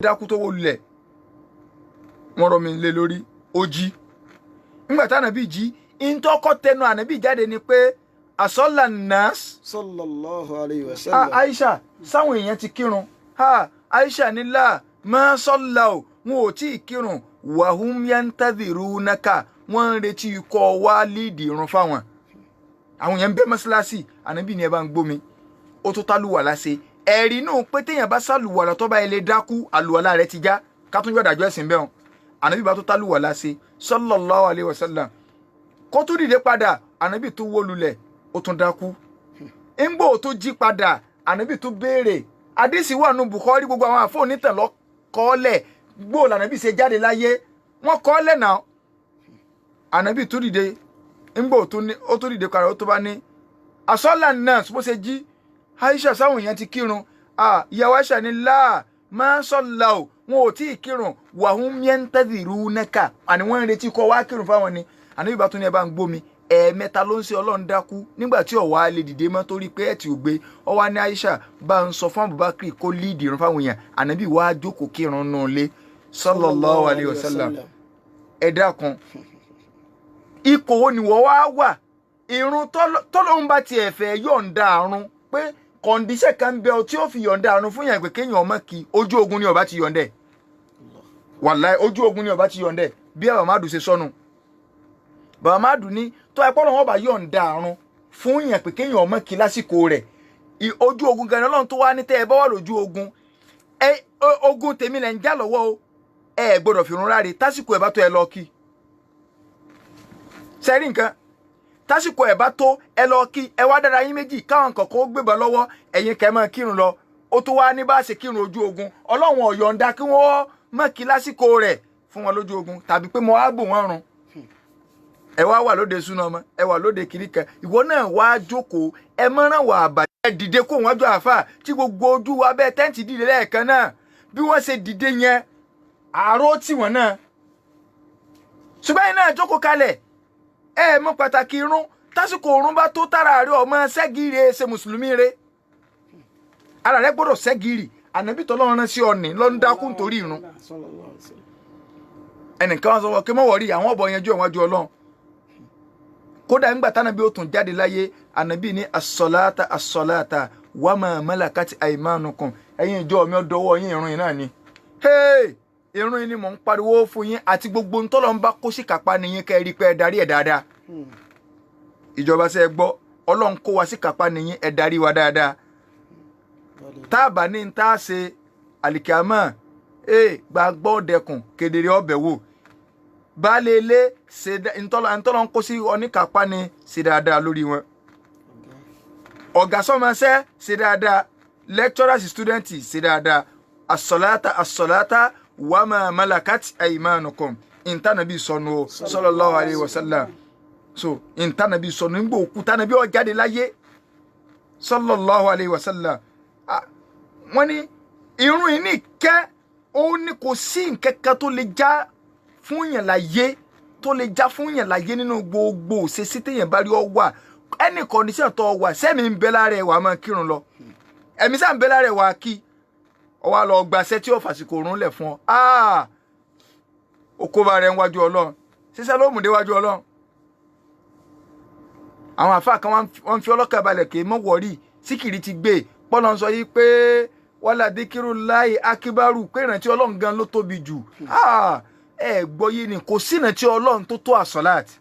dákú tó wọlẹ̀ wọ́n rọ mi lé lórí ó jí nígbà tí ànàbì jí ìntọ́kọ́ tẹnu ànàbì jáde ni pé àsọ́là nas sallallahu alayhi wa sallam Aisha sáwọn èèyàn ti kírun Aisha nílá máa sọ́là o wọn ò tí ì kírun wàhùn yantadhirunaka wọ́n ń retí ikọ̀ wá líìdì irun fáwọn àwọn èèyàn ń bẹ mọ́ṣáláṣí ànábì ni ẹ bá ń gbómi ó tó tálùwàlá ṣe ẹ̀rí náà pé téèyàn bá sálùwàlá tó bá ilé dákú àlùwàlá rẹ̀ ti já ká tún yọ̀ dájọ́ ẹ̀sìn bẹ́ẹ̀ hàn ànábì bá tó tálùwàlá ṣe sallallahu alayhi wa sallam kó tó dìde padà ànábì tó wó lulẹ̀ ó tún dákú ńgbò tó jí padà ànábì tó béèrè àdìsí wà nù Bukhari gbogbo àwọn àfọ onítàn lọ kọ́ọ́lẹ̀ gbó lànàbì ṣe jáde láyé wọ́n kọ́ọ́lẹ̀ náà ànábì tó dìde ńgbò ó tó dìde padà ó tó bá ní àsọ́là náà bó ṣe jí Aisha sáwọn èèyàn ti kírun ìyàwó Aisha ní láà máa ń sọ́là o wọn ò tí ì kírun wàhùn yantadhirunaka àní wọ́n ń retí kọ́ wá kírun fáwọn ni ànábì bá tún ní ẹ bá ń gbómi ẹ̀ẹ̀mẹ́ta ló ń ṣe Ọlọ́run dákú nígbà tí ó wá lè dìde mọ́ torí pé ẹ̀ tí ò gbé ó wá ní Aisha bá ń sọ fún Abubakar kó líìdì irun fáwọn èèyàn ànábì wá jókòó kírun nù lé sallallahu alayhi wa sallam. ẹ dákun ipò wo ni wọ́n wá wà irun tọ́lọ́run bá tiẹ̀ fẹ́ yọ̀ǹda àrùn pé kọ̀ǹdíṣẹ̀ kan bẹ ọ tí ó fi yọ̀ǹda àrùn fún yàn pé kéèyàn ọmọ kí ojú ogun ni ó bá ti yọ̀ǹdẹ̀ wàláì ojú ogun ni ó bá ti yọ̀ǹdẹ̀ bí Baba Madu ṣe sọnù Baba Madu ní tó ẹ pọ́nlọ́wọ́n bá yọ̀ǹda àrùn fún yàn pé kéèyàn ọmọ kí lásìkò rẹ̀ ojú ogun gan Ọlọ́run tó wá ní tẹ́ ẹ bá wà lójú ogun ogun tèmi lẹ̀ ń já lọ́wọ́ o ẹ gbọ́dọ̀ fi run ráre tásìkò ẹ̀ bá tó ẹ lọ kí sẹ́rí nǹkan tásìkò ẹ̀ bá tó ẹ lọ kí ẹ wá dára yín méjì káwọn kọ̀ọ̀kan ó gbébọn lọ́wọ́ ẹ̀yin kẹ́ máa kírun lọ ó tó wá ní bá ṣe kírun ojú ogun Ọlọ́run ó yọ̀ǹda kí wọ́n má kí lásìkò rẹ̀ fún wọn lójú ogun tàbí pé mo á bò wọ́n run ẹ wá lóde súná ọmọ ẹ wà lóde kìríkà ìwọ náà wá jókòó ẹ mọ́ràn wà àbàjẹ́ ẹ dìde kó wọ́n jọ àfà tí gbogbo ojú wa bẹ́ẹ̀ tẹ́ǹtì dìde lẹ́ẹ̀kan náà bí wọ́n ṣe dìde yẹn àárọ̀ tí wọ́n náà ṣùgbọ́n yìí náà jókòó kalẹ̀ ẹ mọ̀ pàtàkì irun tásìkò òrùn bá tó tára rẹ ọmọ ṣẹ́gìrì ṣe mùsùlùmí rẹ ara rẹ gbọ́dọ̀ ṣẹ́gìrì ànábì tọ́lọ́run rán sí ọ̀nì ló ń dákú nítorí irun ẹnìkan wọn sọ wọ́n kí mọ̀ wọ̀rí àwọn ọ̀bọ̀ yẹn ju ẹ̀wọ̀n ju Ọlọ́run kódà nígbà tánábì ó tún jáde láyé ànábì ní as-salata as-salata wa ma malakat aymanukum ẹ̀yin ìjọ mi ọdọwọ́ yín irun yìí náà ni irun yìí ni mò ń pariwo fún yín àti gbogbo ntọ́lọ́ ń bá kó sí kápá nìyín kẹ́ ẹ rí pé ẹ darí ẹ̀ dáadáa ìjọba ṣe gbọ́ Ọlọ́run kó wa sí kápá nìyín ẹ darí wa dáadáa tá a bá ní tá a ṣe àlìkàmọ́ gbàgbọ́ dẹkùn kedere ọbẹ̀ wò baálé ilé ntọ́lọ́ ń kó sí oníkápá ni ṣe dáadáa lórí wọn ọ̀gá sọ́mọṣẹ́ ṣe dáadáa lecturers students ṣe dáadáa as-salata wa ma malakat aymanukum intanabi sọnù sallallahu alayhi wa sallam so intanabi sọnù ń gbọ́ òkú tanabi ó jáde láyé sallallahu alayhi wa sallam wọ́n ní irun yìí ní kẹ́ ó ní kò sí nkẹ́kẹ́ tó lè já fún yàn láyé nínú gbogbo òṣèṣì téèyàn bá rí ọ wà ẹnì kọ́ndíṣàn tó wà sẹ́mi ń bẹ lára ẹ̀ wà máa kírun lọ ẹ̀mí sáà ń bẹ lára ẹ̀ wà kí ọ wá lọ gbaṣẹ́ tí ó fàsìkò òrùn lẹ̀ fún ọ okóbá rẹ̀ ń wájú Ọlọ́run ṣiṣẹ́ ló mú déwájú Ọlọ́run àwọn àfáà kan wọ́n fi ọlọ́kà balẹ̀ kì í mọ̀ wọ̀rí síkìrì ti gbé pọ́nà sọ yìí pé wala dikirullahi akibaru pé ìrántí Ọlọ́run gan ló tóbi jù ẹ gbọ́ yé ni kò sí ìrántí Ọlọ́run tó tó àsọ̀láàtì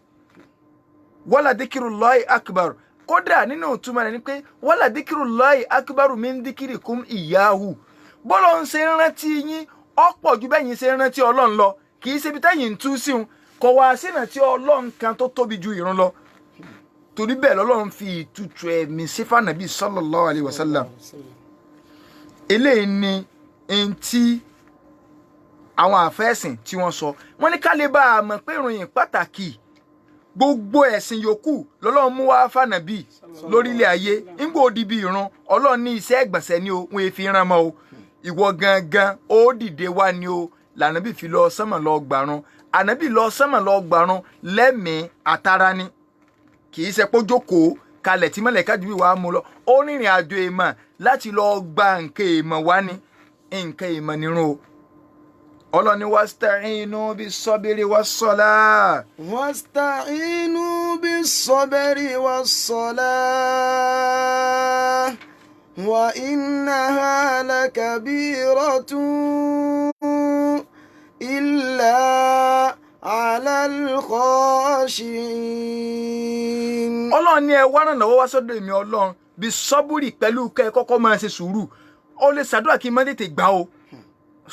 wala dikirullahi akibaru kódà nínú ìtumọ̀ rẹ̀ ni pé wala dikirullahi akibaru min dikirikum iyahu bọ́lọ̀ ń ṣe rántí yín ọ̀pọ̀ ju bẹ́yìn ṣe rántí Ọlọ́run lọ kì í ṣe ibi tẹ́yìn ń tú sí un kò wá sí ìrántí Ọlọ́run kan tó tóbi ju ìrun lọ torí bẹ́ẹ̀ lọ́lọ́run fi ìtutù ẹ̀mí sí fànàbí sallallahu alayhi wa sallam eléyìí ni ẹni tí àwọn àfẹ́sìn tí wọ́n sọ wọ́n ní ká lè bá a mọ̀ pé ìròyìn pàtàkì gbogbo ẹ̀sìn yòókù lọ́lọ́run mú wá fànàbí lórílẹ̀ ayé nígbà òdi bí ìrun Ọlọ́run ní iṣẹ́ ẹ̀gbọ̀nsẹ̀ ni o wọn èéfi rán mọ́ o ìwọ gangan ó dìde wá ni o lànàbí fi lọ sánmà lọ gbàrun ànàbí lọ sánmà lọ gbàrun lẹ́mìí àtàrà ni kì í ṣe pé ó jókòó kalẹ̀ tí mọ̀lẹ́ká ju ìwà mú lọ ó rìnrìn àjò ìmọ̀ láti lọ gba nǹkan ìmọ̀ wá ní nǹkan ìmọ̀ nírun o ọlọ́ni wasta'inu bis-sabri was-salah. wasta'inu bis-sabri was-salah wa innaha lakabiratun illa 'alal khashin. Ọlọ́run ní ẹ wá ràn lọ́wọ́ wá sọ́dọ̀ èmi Ọlọ́run bis-sabri pẹ̀lú kẹ́ ẹ kọ́kọ́ máa ṣe sùúrù ó lè ṣàdúrà kí n má tètè gbà o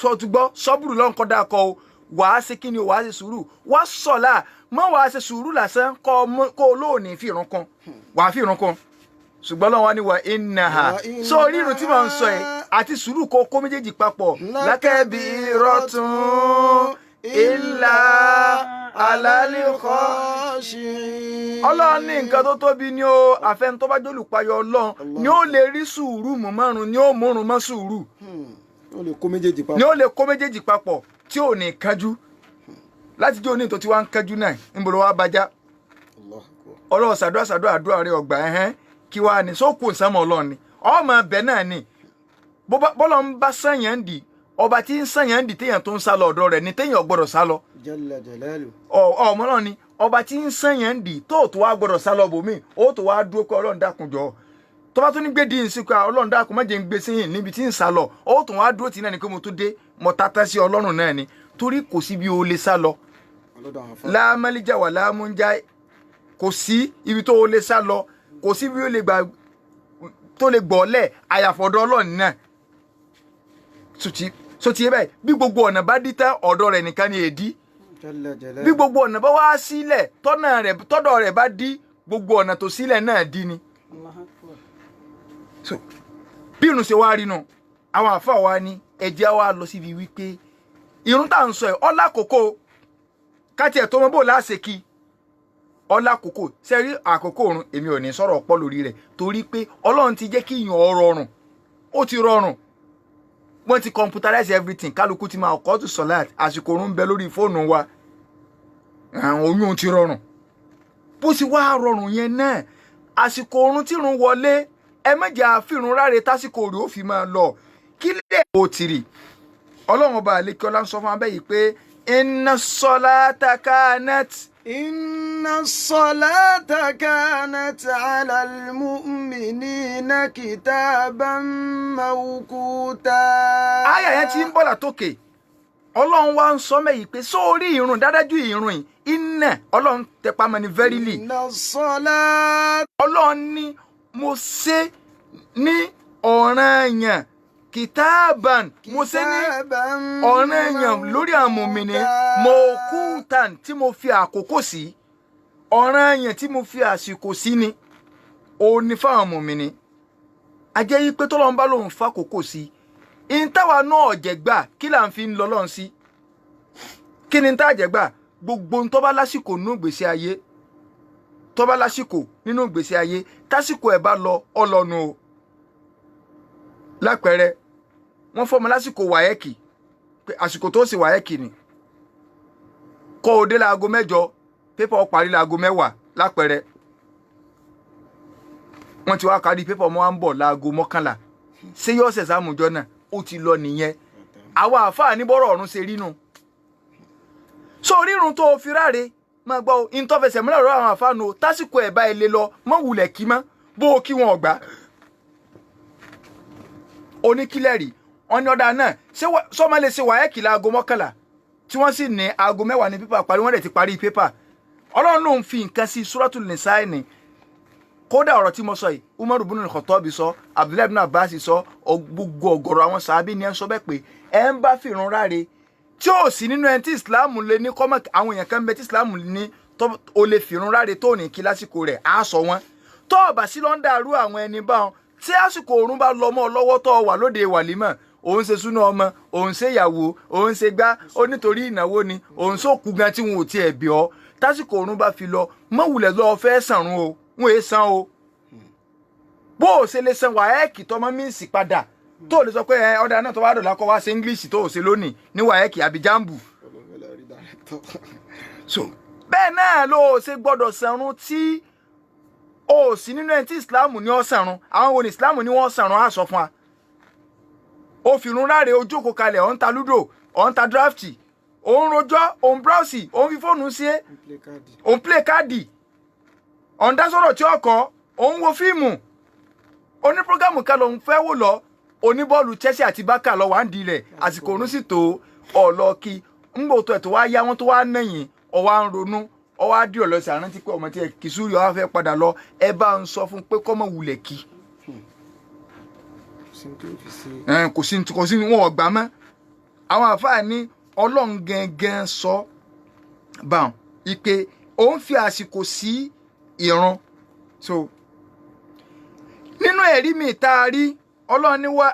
sọ tún gbọ́ sọ́bùrù lọ́n kọ́ dáa kọ́ o wàá ṣe kí ni o wàá ṣe sùúrù wàá sọ̀lá mọ́ wàá ṣe sùúrù lásán kọ́ o lóòní fi ìrun kan wàá fi ìrun kan ṣùgbọ́n lọ́wọ́ ni wà innaha sọ orí irun tí mò ń sọ ẹ̀ àti sùúrù kó méjèèjì papọ̀ lakabiratun illa 'alal khashin. Ọlọ́run ní nǹkan tó tóbi ni ó àfẹn tó bá jólùpayọ̀ Ọlọ́run ni ó lè rí sùúrù mú márùn ni ó múrun mọ́ sùúrù ó lè kó méjèèjì papọ̀. ni ó lè kó méjèèjì papọ̀ tí ò ní kánjú láti jẹ́ òní tó ti wá ń kánjú náà níbo ló wá bàjá Ọlọ́run ṣàdúrà rẹ̀ ọgbà ẹ̀hẹ́n kí wàá ní sókù sánmọ̀ Ọlọ́run ni ọmọ ẹbẹ̀ náà ni bọ́lọ̀ ń bá sànyàn dì ọba tí ń sànyàn dì téèyàn tó ń sá lọ ọ̀dọ̀ rẹ̀ ni téèyàn gbọ́dọ̀ sá lọ. Jalla jalalu. ọmọ náà ni ọba tí ń sànyàn dì tó wá gbọ́dọ̀ sá lọ bòmí ó tó wá dúró pé Ọlọ́run dákun jọ̀ọ́ tó bá tún ní gbé di ìsìnkú Ọlọ́run dákun má jẹ́ ń gbé síyìn níbi tí ń sá lọ ó tó wá dúró tì náà ni pé mo tó dé mo tata sí Ọlọ́run náà ni torí kò sí bí o lè sá lọ láàmálíjà wà láàmúnjá kò sí ibi tó o lè sá lọ kò sí bí o lè gbà tó lè gbọ́lẹ̀ àyàfọ̀dọ̀ Ọlọ́run náà so ti báyìí bí gbogbo ọ̀nà bá dí tán ọ̀dọ̀ rẹ̀ nìkan ni èdí bí gbogbo ọ̀nà bá wá sílẹ̀ tọ́dọ̀ rẹ̀ bá dí gbogbo ọ̀nà tó sílẹ̀ náà dí ni. So bí irun ṣe wá rí nu àwọn àfáà wa ní ẹ̀jẹ̀ wa lọ síbi wípé irun tá à ń sọ ẹ̀ ọlá kòkó káti ẹ̀ tó mọ́ bò láṣekí ọlá kòkó sẹ́rí àkókò òrun èmi ò ní sọ̀rọ̀ pọ̀ lórí rẹ̀ torí pé Ọlọ́run ti jẹ́ kí ìyàn ọ rọrùn ó ti rọrùn wọ́n ti computerize everything kálukú ti máa kọ́ tó sọ̀láàtì àsìkò òrun ń bẹ lórí fóònù wa àwọn oyún ti rọrùn bó sì wá rọrùn yẹn náà àsìkò òrun tí ìrun wọlé ẹ méjì àfihàn ráre tásìkò rẹ̀ ó fi máa lọ kí lè ó tìrì Ọlọ́run ọba àlekí ọlá ń sọ fún abẹ́ yìí pé inna salata kanat. Inna salata kanat ala al-mu'minina kitaban mawquta. Àyà yẹn ti ń bọ̀ látòkè Ọlọ́run wá ń sọ mẹ́yìí pé sórí ìrun dádájú ìrun yìí iná Ọlọ́run tẹpá mọ́ ní verily. Inna salata. Ọlọ́run ní mo ṣe ní ọ̀ranyàn kitaban mo ṣe ní ọ̀ranyàn lórí àwọn mùmínì mawqutan tí mo fi àkókò sí ọ̀ranyàn tí mo fi àsìkò sí ni ó ní fáwọn mùmínì ajẹ́ yí pé tọ́lọ́run bá lòun fàkókò sí ìntàwà náà jẹ̀gbà kí là ń fi ń lọ lọ́n sí kí ni tá jẹ̀gbà gbogbo ń tó bá lásìkò nínú ìgbésí ayé tó bá lásìkò nínú ìgbésí ayé tásìkò ẹ̀ bá lọ ọlọ́nu o lápẹẹrẹ wọ́n fọmọ lásìkò wáyẹ́kì pé àsìkò tó sì wáyẹ́kì ni kọ́ ọ dé láago 8 pépà ó parí láago 10 lápẹẹrẹ wọ́n ti wá kárí pépà ọmọ wa ń bọ̀ láago 11 ṣé yóò ṣẹ̀ sáàmùjọ náà ó ti lọ nìyẹn àwọn àáfàá ní bọ́rọ̀ ọ̀run ṣe rí nu so rírun tó fi ráre máa gbọ́ ìtọ́fẹsẹ̀ mọ́lẹ̀ ọ̀rọ̀ àwọn àáfàá nu tásìkò ẹ̀ bá ẹ lé lọ mọ́ wulẹ̀ kí mọ́ bó o kí wọn ọ̀gbá oníkílẹ̀rì ọ̀ní ọ̀dà náà sọ́mọ́ lè ṣe wáyẹ́kì láago 11 tí wọ́n sì ní aago 10 ní pépà parí wọ́n dẹ̀ ti parí pépà Ọlọ́run ló ń fi nǹkan sí Suratul Nisa ni kódà ọ̀rọ̀ tí mo sọ yìí Umaru ibn al-Khattab sọ Abdullahi ibn Abbas sọ gbogbo ọ̀gọ̀rọ̀ àwọn sàábì ni ẹ ń sọ bẹ́ẹ̀ pé ẹ ń bá fìrun ráre tí ó sì nínú ẹni tí Islam lè ní kọ́mọ̀ àwọn èèyàn kan bẹ tí Islam ní o lè fìrun ráre tó ní kí lásìkò rẹ̀ á sọ wọn tó ọ̀bà sí lọ́n dàrú àwọn ẹni báwọn tí àsìkò òrùn bá lọ mọ́ ọ lọ́wọ́ tó wà lóde wàlímọ̀ òun ṣe súná ọmọ òun ṣe ìyàwó òun ṣe gbá ó nítorí ìnáwó ni òun ṣòkú gan tí wọn ò tiẹ̀ bí ọ tásìkò òrùn bá fi lọ mọ́wùlẹ̀ lọ́ọ́ fẹ́ sàrún o wọn èé san o bó o ṣe lè san wáyẹ́ẹ̀kì tọmọ míìsì padà tó o lè sọ pé ọ̀dà náà tó wá dọ̀là kọ́ wá sí English tó o ṣe lónìí ní wáyẹ́ẹ̀kì àbí jambu so bẹ́ẹ̀ náà ló ṣe gbọ́dọ̀ sanrun tí o sì nínú ẹni tí Islam ní ọ sàrún àwọn wo ni Islam ní wọ́n sàrún á sọ fún wa ó fi irun ráre ojú òkò kalẹ̀ ọ̀ ń ta ludo ọ̀ ń ta drafti ò ń rojọ́ ò ń browse ò ń fi fóònù sí é ò ń play káàdì ọ̀ ń dá sọ̀rọ̀ tí ọkọ̀ ò ń wo fíìmù oní prógámù kan lòun fẹ́ wò lọ oníbọ́ọ̀lù Chelsea àti Barca lọ wà ń di rẹ̀ àsìkò òun sì tó ọ̀lọ́ọ̀kì ńgbò tó ẹ̀ tó wá yá wọn tó wá nẹ̀yìn ọwá ń ronú ọwá dí ọ̀lọ́sẹ̀ àrántí pé ọmọ tí ẹ kìsúrì ọwá fẹ́ padà lọ ẹ bá ń sọ fún pé kọ́mọ wulẹ̀ kí kò sí wọn ọgbà mọ́ àwọn àfáà ní Ọlọ́run gẹ́gẹ́ sọ báwọn ìpè òun fi àsìkò sí ìrun so nínú ẹ̀rí mi tá a rí Ọlọ́run ní wá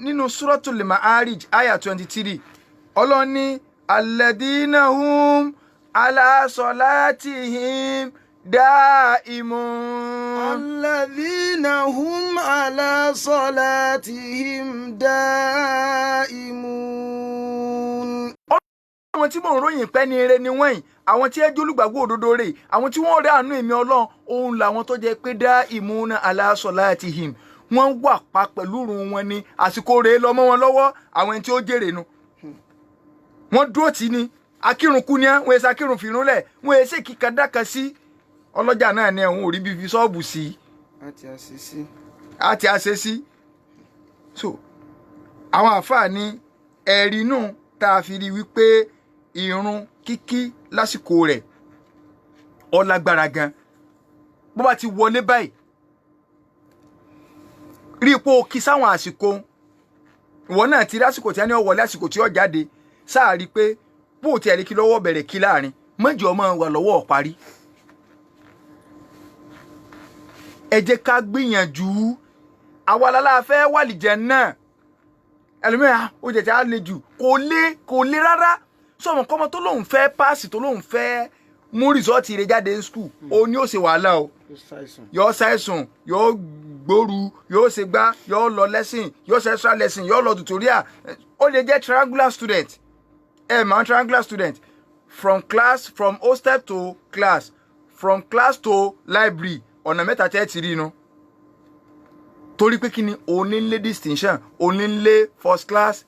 nínú Suratul Ma'arij aya 23 Ọlọ́run ní alladhina hum ala salatihim daimun. Alladhina hum ala salatihim daimun. Àwọn tí mò ń ròyìn pẹ́ ní eré ni wọ́n yìí àwọn tí ẹ jólúgbàgbọ́ òdodo rẹ̀ àwọn tí wọ́n rí àánú èmi Ọlọ́run òun làwọn tó jẹ́ pé dá ìmúna ala salatihim wọ́n wà pa pẹ̀lú ìrun wọn ni àsìkò rẹ̀ lọ mọ́ wọn lọ́wọ́ àwọn ẹni tí ó jèrè nu wọ́n dúró tì ní akírun kú ní wọ́n èsì akírun fìrún lẹ̀ wọ́n èsì kíkà dákan sí ọlọ́jà náà ní ẹ̀hún òrí bíbí ṣọ́ọ̀bù sí àti àṣesí so àwọn àfáà ní ẹ̀rí nù tá a fi rí wípé ìrun kíkí lásìkò rẹ̀ ó lágbára gan bó bá ti wọlé báyìí rí ipò kí sáwọn àsìkò ìwọ náà ti lásìkò tí a ní ó wọlé àsìkò tí ó jáde sáà rí pé bó ti ẹ̀rí kí lọ́wọ́ bẹ̀rẹ̀ kí láàrin mọ́jì ọmọ wà lọ́wọ́ parí ẹ jẹ́ ká gbìyànjú àwa lálá fẹ́ wà lìjẹ́ náà ẹlòmíràn ó jẹ̀jẹ̀ á le jù kò lé rárá sọmọ kọ́mọ tó lóun fẹ́ páàsì tó lóun fẹ́ mú rìsọ́ọ̀tì rẹ̀ jáde ní skul ó ní ó ṣe wàhálà o yóò ṣàìsùn yóò gbóru yóò ṣe gbá yóò lọ lesson yóò ṣe extra lesson yóò lọ tutorial ó lè jẹ́ triangular student triangular student from hostel to class from class to library ọ̀nà mẹ́ta tẹ́ ti rí inú torí pé kí ni onílé distinction onílé first class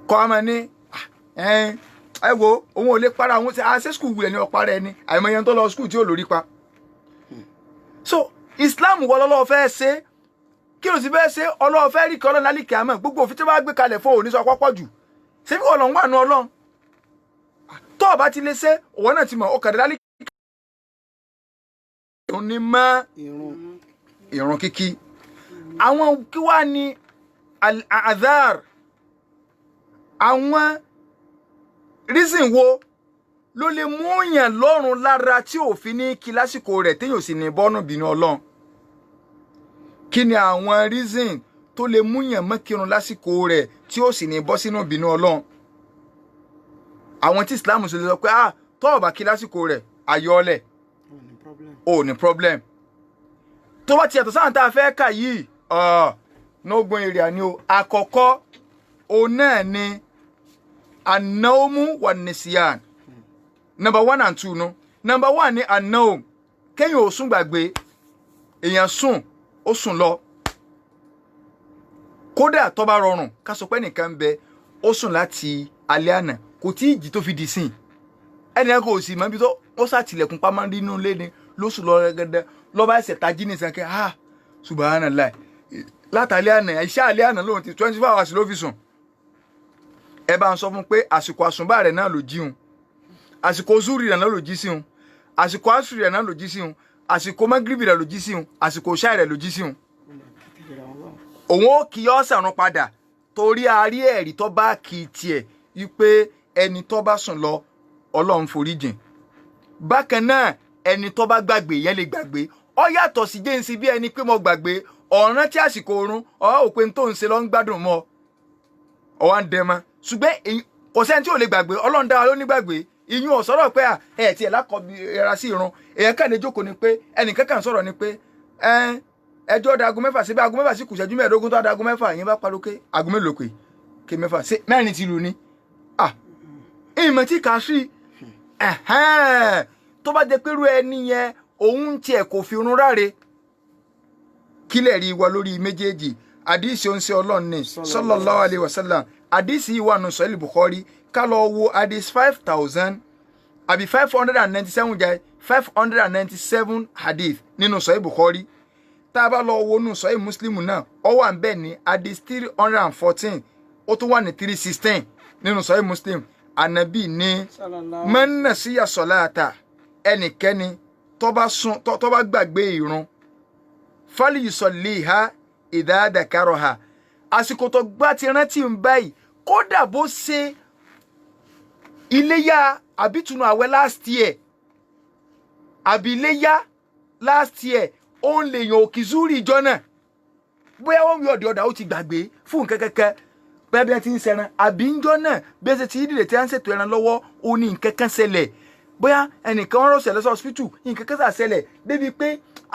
kọ́ ọmọ ní ẹ wo òun ò lè para àwọn ṣe skul wulẹ̀ ní ọ̀pá rẹ ni àìmọye tó lọ skul tí ò lórí pa so Islam wọ lọ́lọ́ fẹ́ ṣe kí ló sì fẹ́ ṣe Ọlọ́run fẹ́ rí kí Ọlọ́run lálẹ́ kíámọ̀ gbogbo òfin tí wọ́n bá gbé kalẹ̀ fún òní sọ pọ́pọ́ jù ṣé bí Ọlọ́run wà nù Ọlọ́run tó o bá ti lè ṣe òwò náà ti mọ̀ ó kàdé lálẹ́ ní mọ́ ìrun kíkí àwọn kí wá ní al-a'dhar àwọn reason wo ló lè mú yàn lọ́rùn lára tí òfin ní kí lásìkò rẹ̀ téèyàn sì ní bọ́nù bínú Ọlọ́run kí ni àwọn reason tó lè mú yàn mọ́ kírun lásìkò rẹ̀ tí ó sì ní bọ́ sínú bínú Ọlọ́run àwọn tí Islam sì lè sọ pé tó bá kí lásìkò rẹ̀ ayọ́lẹ̀ ò ní problem tó bá ti yàtọ̀ sáà tá a fẹ́ kà yìí nógun èrè àní o àkọ́kọ́ òun náà ni anaumu wa nisiyan number 1 and 2 no number 1 ni anaum kéèyàn ò sùn gbàgbé èèyàn sùn ó sùn lọ kódà tó bá rọrùn ká sọ pé nìkan bẹ ó sùn láti alẹ́ àná kò tí ì jí tó fi di sìn ẹnìkan kò sì mọ̀ bí tó ó ṣàtìlẹ̀kùn pamọ́ nínú ilé ni ló sùn lọ rẹ́gẹ́dẹ́ lọ́ba ẹsẹ̀ tají ní sànkẹ́ subhanallah látàlẹ́ àná iṣẹ́ alẹ́ àná lóhun ti 24 hours ló fi sùn ẹ bá ń sọ fún pé àsìkò àsùnbà rẹ̀ náà ló jíun àsìkò zuri rẹ̀ náà ló jí síun àsìkò asuri rẹ̀ náà ló jí síun àsìkò magribi rẹ̀ ló jí síun àsìkò ṣáì rẹ̀ ló jí síun òun ó kì í ọ̀sàrún padà torí àárí ẹ̀rí tó bá kì í tiẹ̀ wípé ẹni tó bá sùn lọ Ọlọ́run foríjìn bákan náà ẹni tó bá gbàgbé yẹn lè gbàgbé ó yàtọ̀ sí jẹ́nsì bí ẹni pé mo gbàgbé ọ̀ràn tí àsìkò oorun òpin tó ń ṣe lọ ń gbádùn mọ́ ọ̀wá ń dẹ́mọ́ ṣùgbọ́n kò sẹ́ni tí ò lè gbàgbé Ọlọ́run dá wa ló ní gbàgbé ìyún ò sọ̀rọ̀ pé ẹ̀ tí ẹ̀ lákọ̀ọ́bí ẹra sí irun èèyàn kàn lè jókòó ni pé ẹnìkan kàn sọ̀rọ̀ ni pé ẹjọ́ da aago mẹ́fà síbi aago mẹ́fà sí kù ṣẹ́jú mẹ́ẹ̀ẹ́dógún tó da aago mẹ́fà yẹn bá parí pé aago mélòó pé ké mẹ́fà sí mẹ́rin ti lù ní ìmọ̀ tí kà á sí tó bá jẹ́ pẹ̀lú ẹni yẹn òun tiẹ̀ kò fi irun ráre kílẹ̀ rí wa lórí méjèèjì àdìsí oúnjẹ Ọlọ́run ní sallallahu alaihi wasallam àdìsí yìí wà nù Sahih Bukhari ká lọ wo àdìsí 597 jẹ́ 597 hadith nínú Sahih Bukhari tá a bá lọ wo nù Sahih Muslim náà ó wà ń bẹ̀ ní àdìsí 314 ó tún wà ní 316 nínú Sahih Muslim ànábì ní man nasiya salata ẹnikẹ́ni tó bá gbàgbé ìrun fali yusalliha idha dhakaraha àsìkò tó gbá ti rántí ń báyìí kódà bó ṣe iléyá àbítúnú àwẹ̀ last year àbí iléyá last year ó ń lè yàn òkì zúrì ìjọ náà bóyá wọ́n yọ̀ ọ̀dẹ̀ ọ̀dà ó ti gbàgbé fún nǹkan kẹ́kẹ́ bẹ́ẹ̀ bí wọ́n ti ń ṣẹran àbí ńjọ́ náà bí wọ́n ti ìdílé tí wọ́n ń ṣètò ẹran lọ́wọ́ ó ní nǹkan kan ṣẹlẹ̀ bóyá ẹnìkan wọ́n rọ̀ṣẹ̀ lọ́sọ̀ hospital nǹkan kan ṣàṣẹlẹ̀ débi pé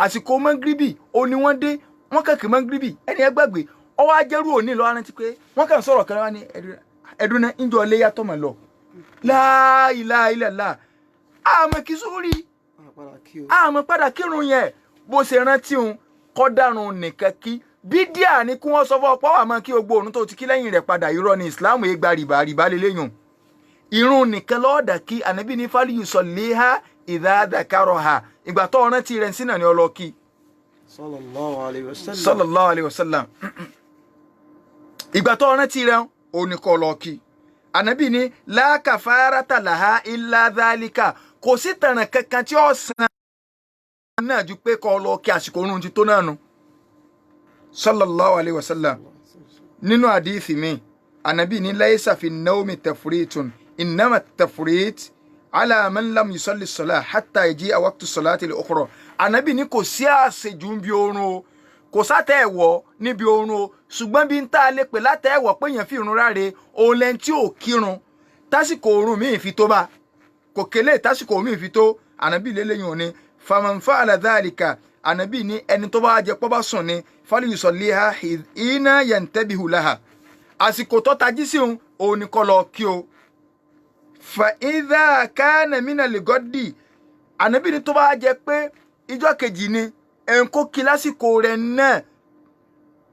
àsìkò mọ́ngíríbì ó ní wọ́n dé wọ́n kàn kí mọ́ngíríbì ẹni ẹ gbàgbé ọwọ́ ajẹ́rú òní lọ́wọ́ rántí pé wọ́n kàn sọ̀rọ̀ kan wá ní ẹ̀dùn náà ń jọ léyà tọ̀mọ̀ lọ La ilaha illallah àmọ́ kí zúrí àmọ́ padà kírun yẹn bó ṣe rántí òun kọ́ dàrún nìkan kí bídíà ni kí wọ́n sọ fún ọpọ́ àmọ́ kí gbogbo òun tó ti kí lẹ́yìn rẹ̀ padà irọ́ ni ìsìláàmù yẹn gba rìbá lélẹ́yìn irun nìkan lọ́ọ̀dà kí ànábì ní fálí yusalliha idha dhakaraha ìgbà tó rántí rẹ̀ sínà ni ọlọ́kí sallallahu alayhi wa sallam ìgbà tó rántí rẹ̀ òní kọ́ lọ́kí ànábì ní la kafarata laha illa dhalika kò sí tẹ̀ràn kankan tí ó san náà ju pé kọ́ lọ́kí àsìkò orun ti tó náà nu sallallahu alayhi wa sallam nínú àdíìsì mi ànábì ní laysa fi nawmi tafritun innama tafrit ala man lam yusalli salah hatta yaji'a waqtu salati al-ukhra ànábì ní kò sí àṣejù bí orun o kò sátẹ̀wọ̀ níbi orun o ṣùgbọ́n bí n tá a lè pè látẹ̀wọ̀ pé èèyàn fi irun ráre òun lẹ́ni tí ò kírun tásìkò orun míì fi tó bá kò kélé tásìkò míì fi tó ànábì lélẹ́yìn òní faman fa'ala dhalika ànábì ní ẹni tó bá jẹ pọ́ bá sùn ni falyusalliha hina yantabihu laha àsìkò tó tají sí òun ni kó lọ kí o fa idha kana mina ligodi ànábì ní tó bá jẹ pé ìjọ́ kejì ni ẹnkó kí lásìkò rẹ̀ náà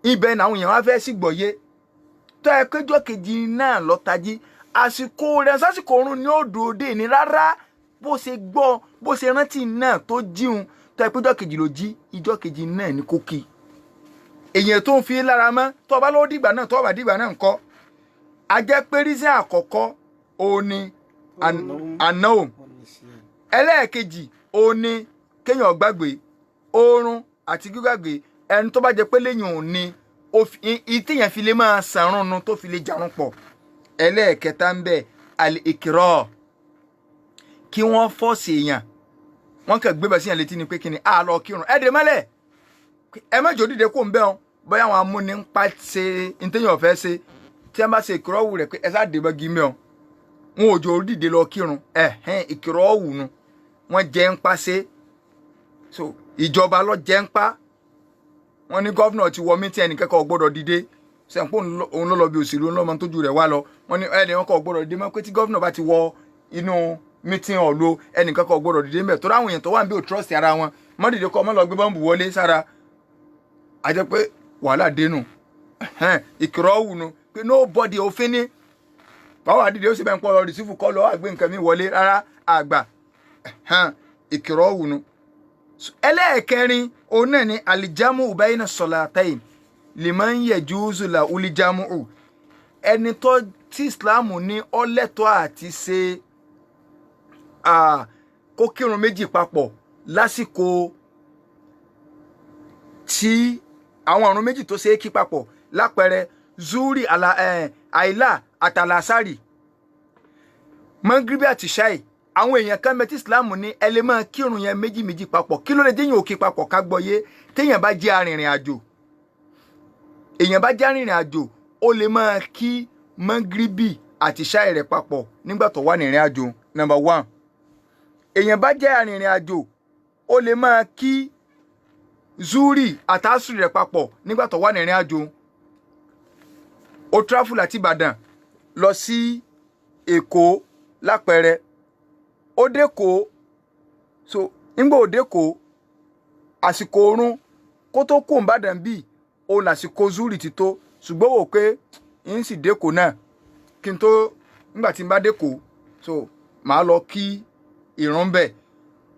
ibẹ̀ náà àwọn èèyàn wá fẹ́ sí gbọ̀yé tó ẹ pé ìjọ́ kejì náà lọ tají àsìkò rẹ̀ sásìkò oorun ni ó dúró dé ní rárá bó ṣe gbọ́ bó ṣe rántí náà tó jíun tó ẹ pé ìjọ́ kejì ló jí ìjọ́ kejì náà ní kó kí èèyàn tó ń fi lára mọ́ tó bá lọ́wọ́ dìgbà náà tó bá dìgbà náà ńkọ́ a jẹ́ pé rísìn àkọ́kọ́ òun ni ànáwó ẹlẹ́ẹ̀kejì òun ni kéèyàn gbàgbé oorun àti gbígbàgbé ẹni tó bá jẹ́ pé lẹ́yìn òun ni ìtẹ̀yàn fi lè máa sàrúnnu tó fi lè jarun pọ̀ ẹlẹ́ẹ̀kẹta ń bẹ al-ikra kí wọ́n fọ́ọ̀sì èèyàn wọ́n kàn gbé bá sí yàn létí ni pé kí ni a lọ kírun ẹ dè mọ́lẹ̀ ẹ má jò dìde kó ń bẹ́ wọn bóyá àwọn amúni ń pa ṣe ìtẹ̀yàn ọ̀fẹ́ ṣe tí wọ́n bá ṣe ìkìrọ̀wù rẹ̀ pé ẹ sá dé bọ́gí mẹ́ wọn ò jò dìde lọ kírun ìkìrọ̀wù nu wọ́n jẹ́ ń pa ṣe so ìjọba lọ jẹ́ ń pa wọ́n ní gọ́vnà ti wọ mítí ẹnìkẹ́kọ̀ọ́ gbọ́dọ̀ dìde sẹ́ńpọ̀ òun ló lọ bí òṣèlú ńlọ́mọ tójú rẹ̀ wá lọ wọ́n ní ẹnìkan kọ̀ gbọ́dọ̀ dìde mọ́ pé tí gọ́vnà bá ti wọ inú mítí ọ̀lọ́ ẹnìkan kọ̀ gbọ́dọ̀ dìde mẹ́ tó ráwọn èèyàn tó wà ń bí ò trọ́ọ̀sì ara wọn mọ́ dìde kọ́ mọ́ lọ gbé bọ́ǹbù wọlé sára a jẹ́ pé wàhálà dénú ìkìrọ̀wù nu pé nobody òfin ní báwo àdìdì ó sì bẹ́ẹ̀ ń pọ̀ lọ rìsífù kọ́ lọ àgbé nǹkan mi wọlé rárá àgbà ìkìrọ̀wù nu. ẹlẹ́ẹ̀kẹrin òun náà ni alijamu bayna salatayn liman yajuzu la ulijamu ẹni tó tí islam ní ọlẹ́tọ̀ àti ṣe kó kírun méjì papọ̀ lásìkò tí àwọn ọ̀run méjì tó ṣe é kí papọ̀ lápẹẹrẹ zuri àìlà àtàlásárì mọ́ngíríbì àti ṣáì àwọn èèyàn kan mẹ́tí islam ní ẹ lè máa kírun yẹn méjì méjì papọ̀ kí ló lè déyìn òkè papọ̀ ká gbọ́yé téèyàn bá jẹ́ arìnrìn àjò ó lè máa kí mọ́ngíríbì àti ṣáì rẹ̀ papọ̀ nígbà tó wà nírìn àjò number 1 èèyàn bá jẹ́ arìnrìn àjò ó lè máa kí zuri àtàsùrì rẹ̀ papọ̀ nígbà tó wà nírìn àjò ó tráfù láti Ìbàdàn lọ sí Èkó lápẹẹrẹ ó dẹ́kọ̀ so nígbà ó dẹ́kọ̀ àsìkò oorun kó tó kó Ìbàdàn bíi òun lásìkò zuri ti tó ṣùgbọ́n wò pé ń sì dẹ́kọ̀ náà kí n tó nígbà tí n bá dẹ́kọ̀ so màá lọ kí ìrun bẹ́ẹ̀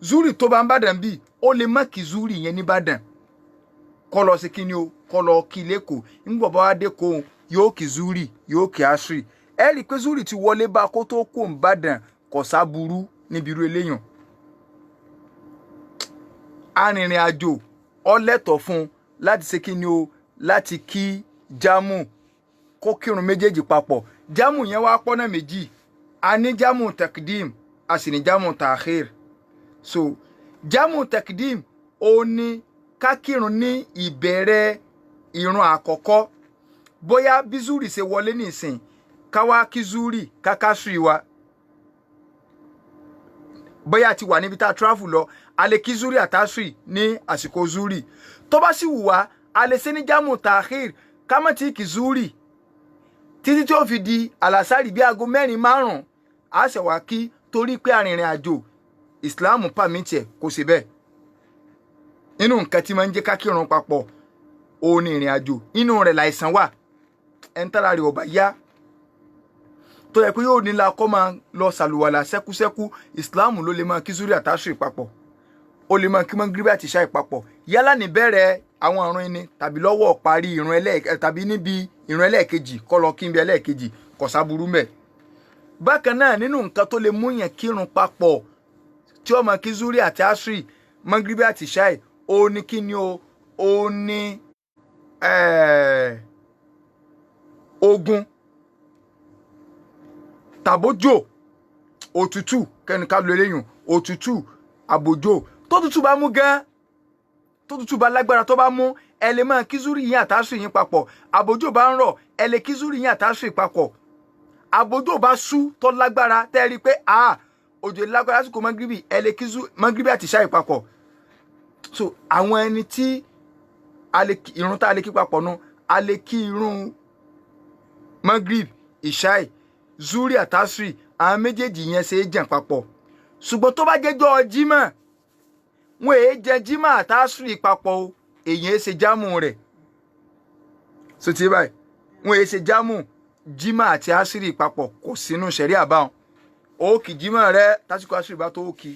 zuri tó bá ń bàdàn bíi ó lè má kí zuri yẹn ní Ìbàdàn kọ́ lọ sí kí ni o kọ́ lọ kí lẹ́kọ̀ọ́ nígbà bá wá dẹ́kọ̀ yóò kí zuri yóò kí asri ẹ rí i pé zuri ti wọlé bá kó tó kó ń bàdàn kò sáburú níbi irú eléyàn arìnrìn àjò ọlẹ́tọ̀ fún láti ṣe kí ni o láti kí jámù kó kírun méjèèjì papọ̀ jámù yẹn wá pọ́nà méjì a ní jámù takdim a sì ní jámù takhir so jámù takdim ó ní ká kírun ní ìbẹ̀rẹ̀ ìrun àkọ́kọ́ bóyá bí zuri ṣe wọlé nísìn ká wá kí zuri ká kásùrì wa bóyá ti wà níbi tá a travel lọ a lè kí zuri àtàsùrì ní àsìkò zuri tó bá sì wù wá a lè ṣe ní jámù takhir ká má tí kí zuri títí tí ó fi di àlàsárì bí aago 4-5 a ṣe wá kí torí pé arìnrìn àjò ìsìláàmù pàmìtì ẹ̀ kò sí bẹ́ẹ̀ inú nǹkan tí máa ń jẹ́ ká kírun papọ̀ òun ni ìrìn àjò inú rẹ̀ láìsàn wà ẹ̀ńtàrà rẹ̀ ọ̀bà yá tó yẹ pé yóò nílá kọ́ máa lọ sàlùwàlà sẹ́kúsẹ́kú ìsìláàmù ló lè máa kí zúrí àtàṣù ìpapọ̀ ó lè máa kí mọ́gíríbì àti ìṣá ìpapọ̀ yálà níbẹ̀rẹ̀ àwọn ìrun ẹni tàbí lọ́wọ́ parí ìrun tàbí níbi ìrun ẹlẹ́ẹ̀kejì kọ́ lọ kí n bí ẹlẹ́ẹ̀kejì kò sáburú mẹ́. bákan náà nínú nǹkan tó lè mú yẹn kírun papọ̀ tí ó máa kí zúrí àti àṣírí mọ́gíríbì àti ìṣá ó ní kí ni ó ní ogun tàbójò òtútù kẹ́nìká lo eléyìn òtútù àbòjò tó tútù bá mú gan tó tútù bá lágbára tó bá mú ẹ lè máa kí zúrí yín àtàṣù yín papọ̀ àbòjò bá ń rọ̀ ẹ lè kí zúrí yín àtàṣù yín papọ̀ àbòjò bá sú tó lágbára tẹ́ rí pé òjò lágbára lásìkò mọ́gíríbì ẹ lè kí mọ́gíríbì àti ìṣá papọ̀ so àwọn ẹni tí irun tá a lè kí papọ̀ nù a lè kí irun mọ́gíríbì ìṣá zúrí àtàṣù àwọn méjèèjì yẹn ṣe é jàn papọ̀ ṣùgbọ́n tó bá jẹ́jọ́ jímọ̀ wọn èé jẹ jímọ̀ àtàṣírí papọ̀ o èyàn ṣe jámù rẹ̀ so ti báyìí wọn èé ṣe jámù jímọ̀ àti àṣírí papọ̀ kò sínú ṣẹ̀rí àbáwọn ó kì jímọ̀ rẹ tásìkò àṣírí bá tó kì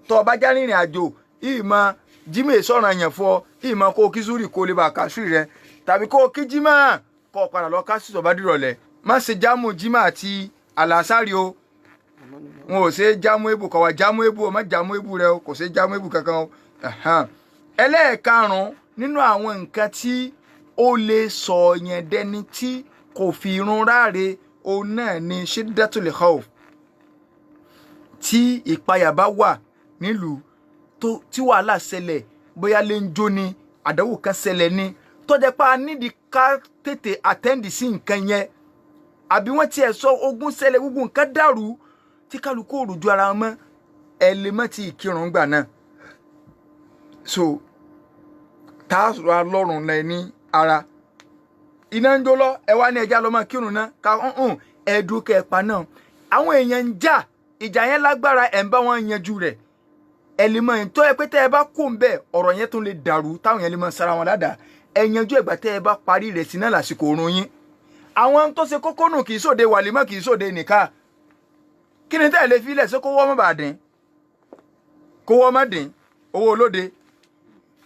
tó o bá já rìnrìn àjò ìmọ̀ jímọ̀ èsọ̀ràn yẹn fọ ìmọ̀ kó o kí zúrí kó o lè bá kàṣírí rẹ tàbí kó o kí jímọ̀ kó o padà lọ kàṣírí tó bá dìrọ̀lẹ́ má ṣe jámù jímọ̀ àti àlàsárì o wọn ò ṣe jámú ebù kọ̀ wá jámú ebù o má jámú ebù rẹ o kò ṣe jámú ebù kankan o. ẹlẹ́ẹ̀karùn-ún nínú àwọn nǹkan tí ó lè sọ yẹn dẹni tí kò fi irun ráre òun náà ni shiddatul khawf tí ìpayà bá wà nílùú tí wàhálà ṣẹlẹ̀ bóyá lè ń jó ni àdánwò kan ṣẹlẹ̀ ni tó jẹ́ pé a nídìí ká tètè àtẹ́ǹdì sí nǹkan yẹn àbí wọ́n tiẹ̀ sọ ogun ṣẹlẹ̀ gbogbo nǹkan dàrú tí kálukú òrùjú ara wọn mọ́ ẹ lè mọ́ ti ìkírun gbà náà so tá a sọ alọ́run náà ní ara iná ń jó lọ ẹ wá ní ẹja lọ́mọ kírun náà ká ẹ̀ẹ́dùn kẹpa náà àwọn èèyàn ń jà ìjà yẹn lágbára ẹ̀ ń bá wọn yanjú rẹ̀ ẹ lè mọ ìtọ́ ẹ pé tẹ́ ẹ bá kó ń bẹ̀ ọ̀rọ̀ yẹn tún lè dàrú táwọn yẹn lè mọ sára wọn ládàá ẹ yanjú ẹ̀gbà tẹ́ ẹ bá parí rẹ̀ sí náà lásìkò oorun yín àwọn tó ṣe kókó nù kì í sòde wàlímọ̀ kì í sòde nìka kí ni tẹ́ ẹ lè fi ilẹ̀ ṣé kó wọ́ mọ́ bàá dín kó wọ́ mọ́ dín owó olóde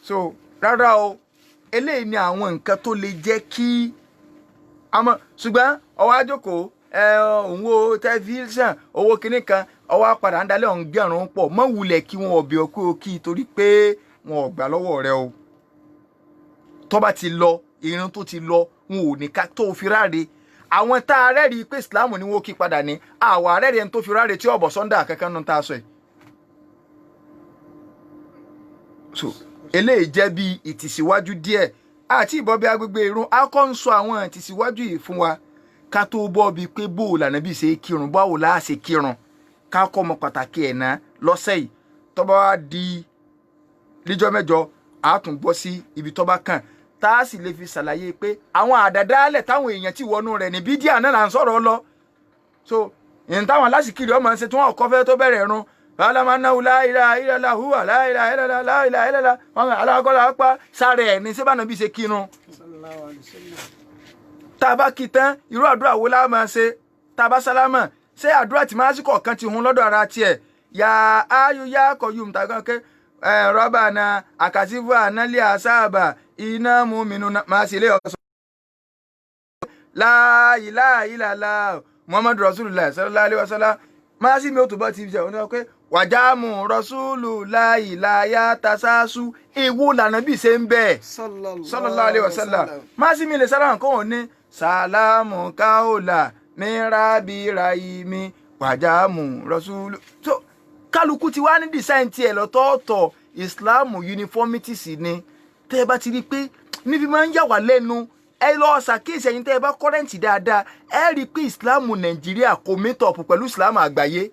so rárá o eléyìí ni àwọn nǹkan tó lè jẹ́ kí àmọ́ ṣùgbọ́n ọwọ́ àjòkó òun wo tẹlifíṣàn owó kinní kan ọwọ́ apàdà ń dalẹ̀ ọ̀hún gẹ̀rún pọ̀ mọ́ wulẹ̀ kí wọn ọ̀bẹ ọkú òkì torí pé wọn ò gbà lọ́wọ́ rẹ o tó bá ti lọ irun tó ti lọ wọn ò ní ká tó fi ráre àwọn tá a rẹ́rìí pé Islam ni wọ́n kí padà ní àwọn arẹ́rìí ẹni tó fi ráre tí ọ̀bọ̀ Sunday kankan nù tá a sọ yìí so eléyìí jẹ́ bí ìtìsíwájú díẹ̀ àti ìbọn bí agbègbè irun a kọ́ ń sọ àwọn ìtìsíwájú yìí fún wa ká tó bọ́ bíi pé bó o lànà bí ṣe kírun báwo la ṣe kírun ká kọ́ ọmọ pàtàkì ẹ̀ ná lọ́sẹ̀ yìí tó bá wá di níjọ́ mẹ́jọ a tún bọ́ sí ibi tó bá kàn tá a sì lè fi ṣàlàyé pé àwọn àdàdálẹ̀ táwọn èèyàn tí wọnú rẹ̀ ní bídíà náà là ń sọ̀rọ̀ lọ so ìyẹn táwọn aláṣìkiri ọmọ ṣe tí wọ́n kọ́ fẹ́ tó bẹ̀rẹ̀ ẹ̀rùn alamanahu láìra ìlàlá hùwà láìra ìlàlá láìra ìlàlá wọn alákọ̀ọ́lá apá sáré ẹ̀ ní sẹ́bàánà bí ṣe kírun tá a bá kí tán irú àdúrà wo la máa ṣe tá a bá sálámà ṣé àdúrà tí máa ṣìkọ̀ kan ti hun lọ́dọ̀ ara tiẹ̀ yà áyù yà kọ̀yùm tàgán ké rọ́bà náà àkàtìfù ànálẹ́ àṣàbà iná mú mi nù máa ṣe ilé ọ̀sán. La ilaha illallah Muhammadu Rasulullah sallallahu alaihi wasallam máa sì mi ò tó bá ti fi jẹun náà pé wàjámù Rasulullah láyà tasasu ewu lànà bí ṣe ń bẹ̀ sallallahu alaihi wasallam máa sì mi lè sára nǹkan wọn ní sàlámù káòlà ní rábì ráyìmí wàjámù Rasulullah. So kálukú ti wá ní design tiẹ̀ lọ́tọ̀ọ̀tọ̀ Islam uniformity sì ni tẹ́ ẹ bá ti rí i pé níbi máa ń yà wá lẹ́nu ẹ lọ ṣàkíyèsí ẹ̀yin tẹ́ ẹ bá kọ́rẹ́ǹtì dáadáa ẹ rí i pé Islam Nàìjíríà kò mẹ́tọ̀ọ̀pù pẹ̀lú Islam àgbáyé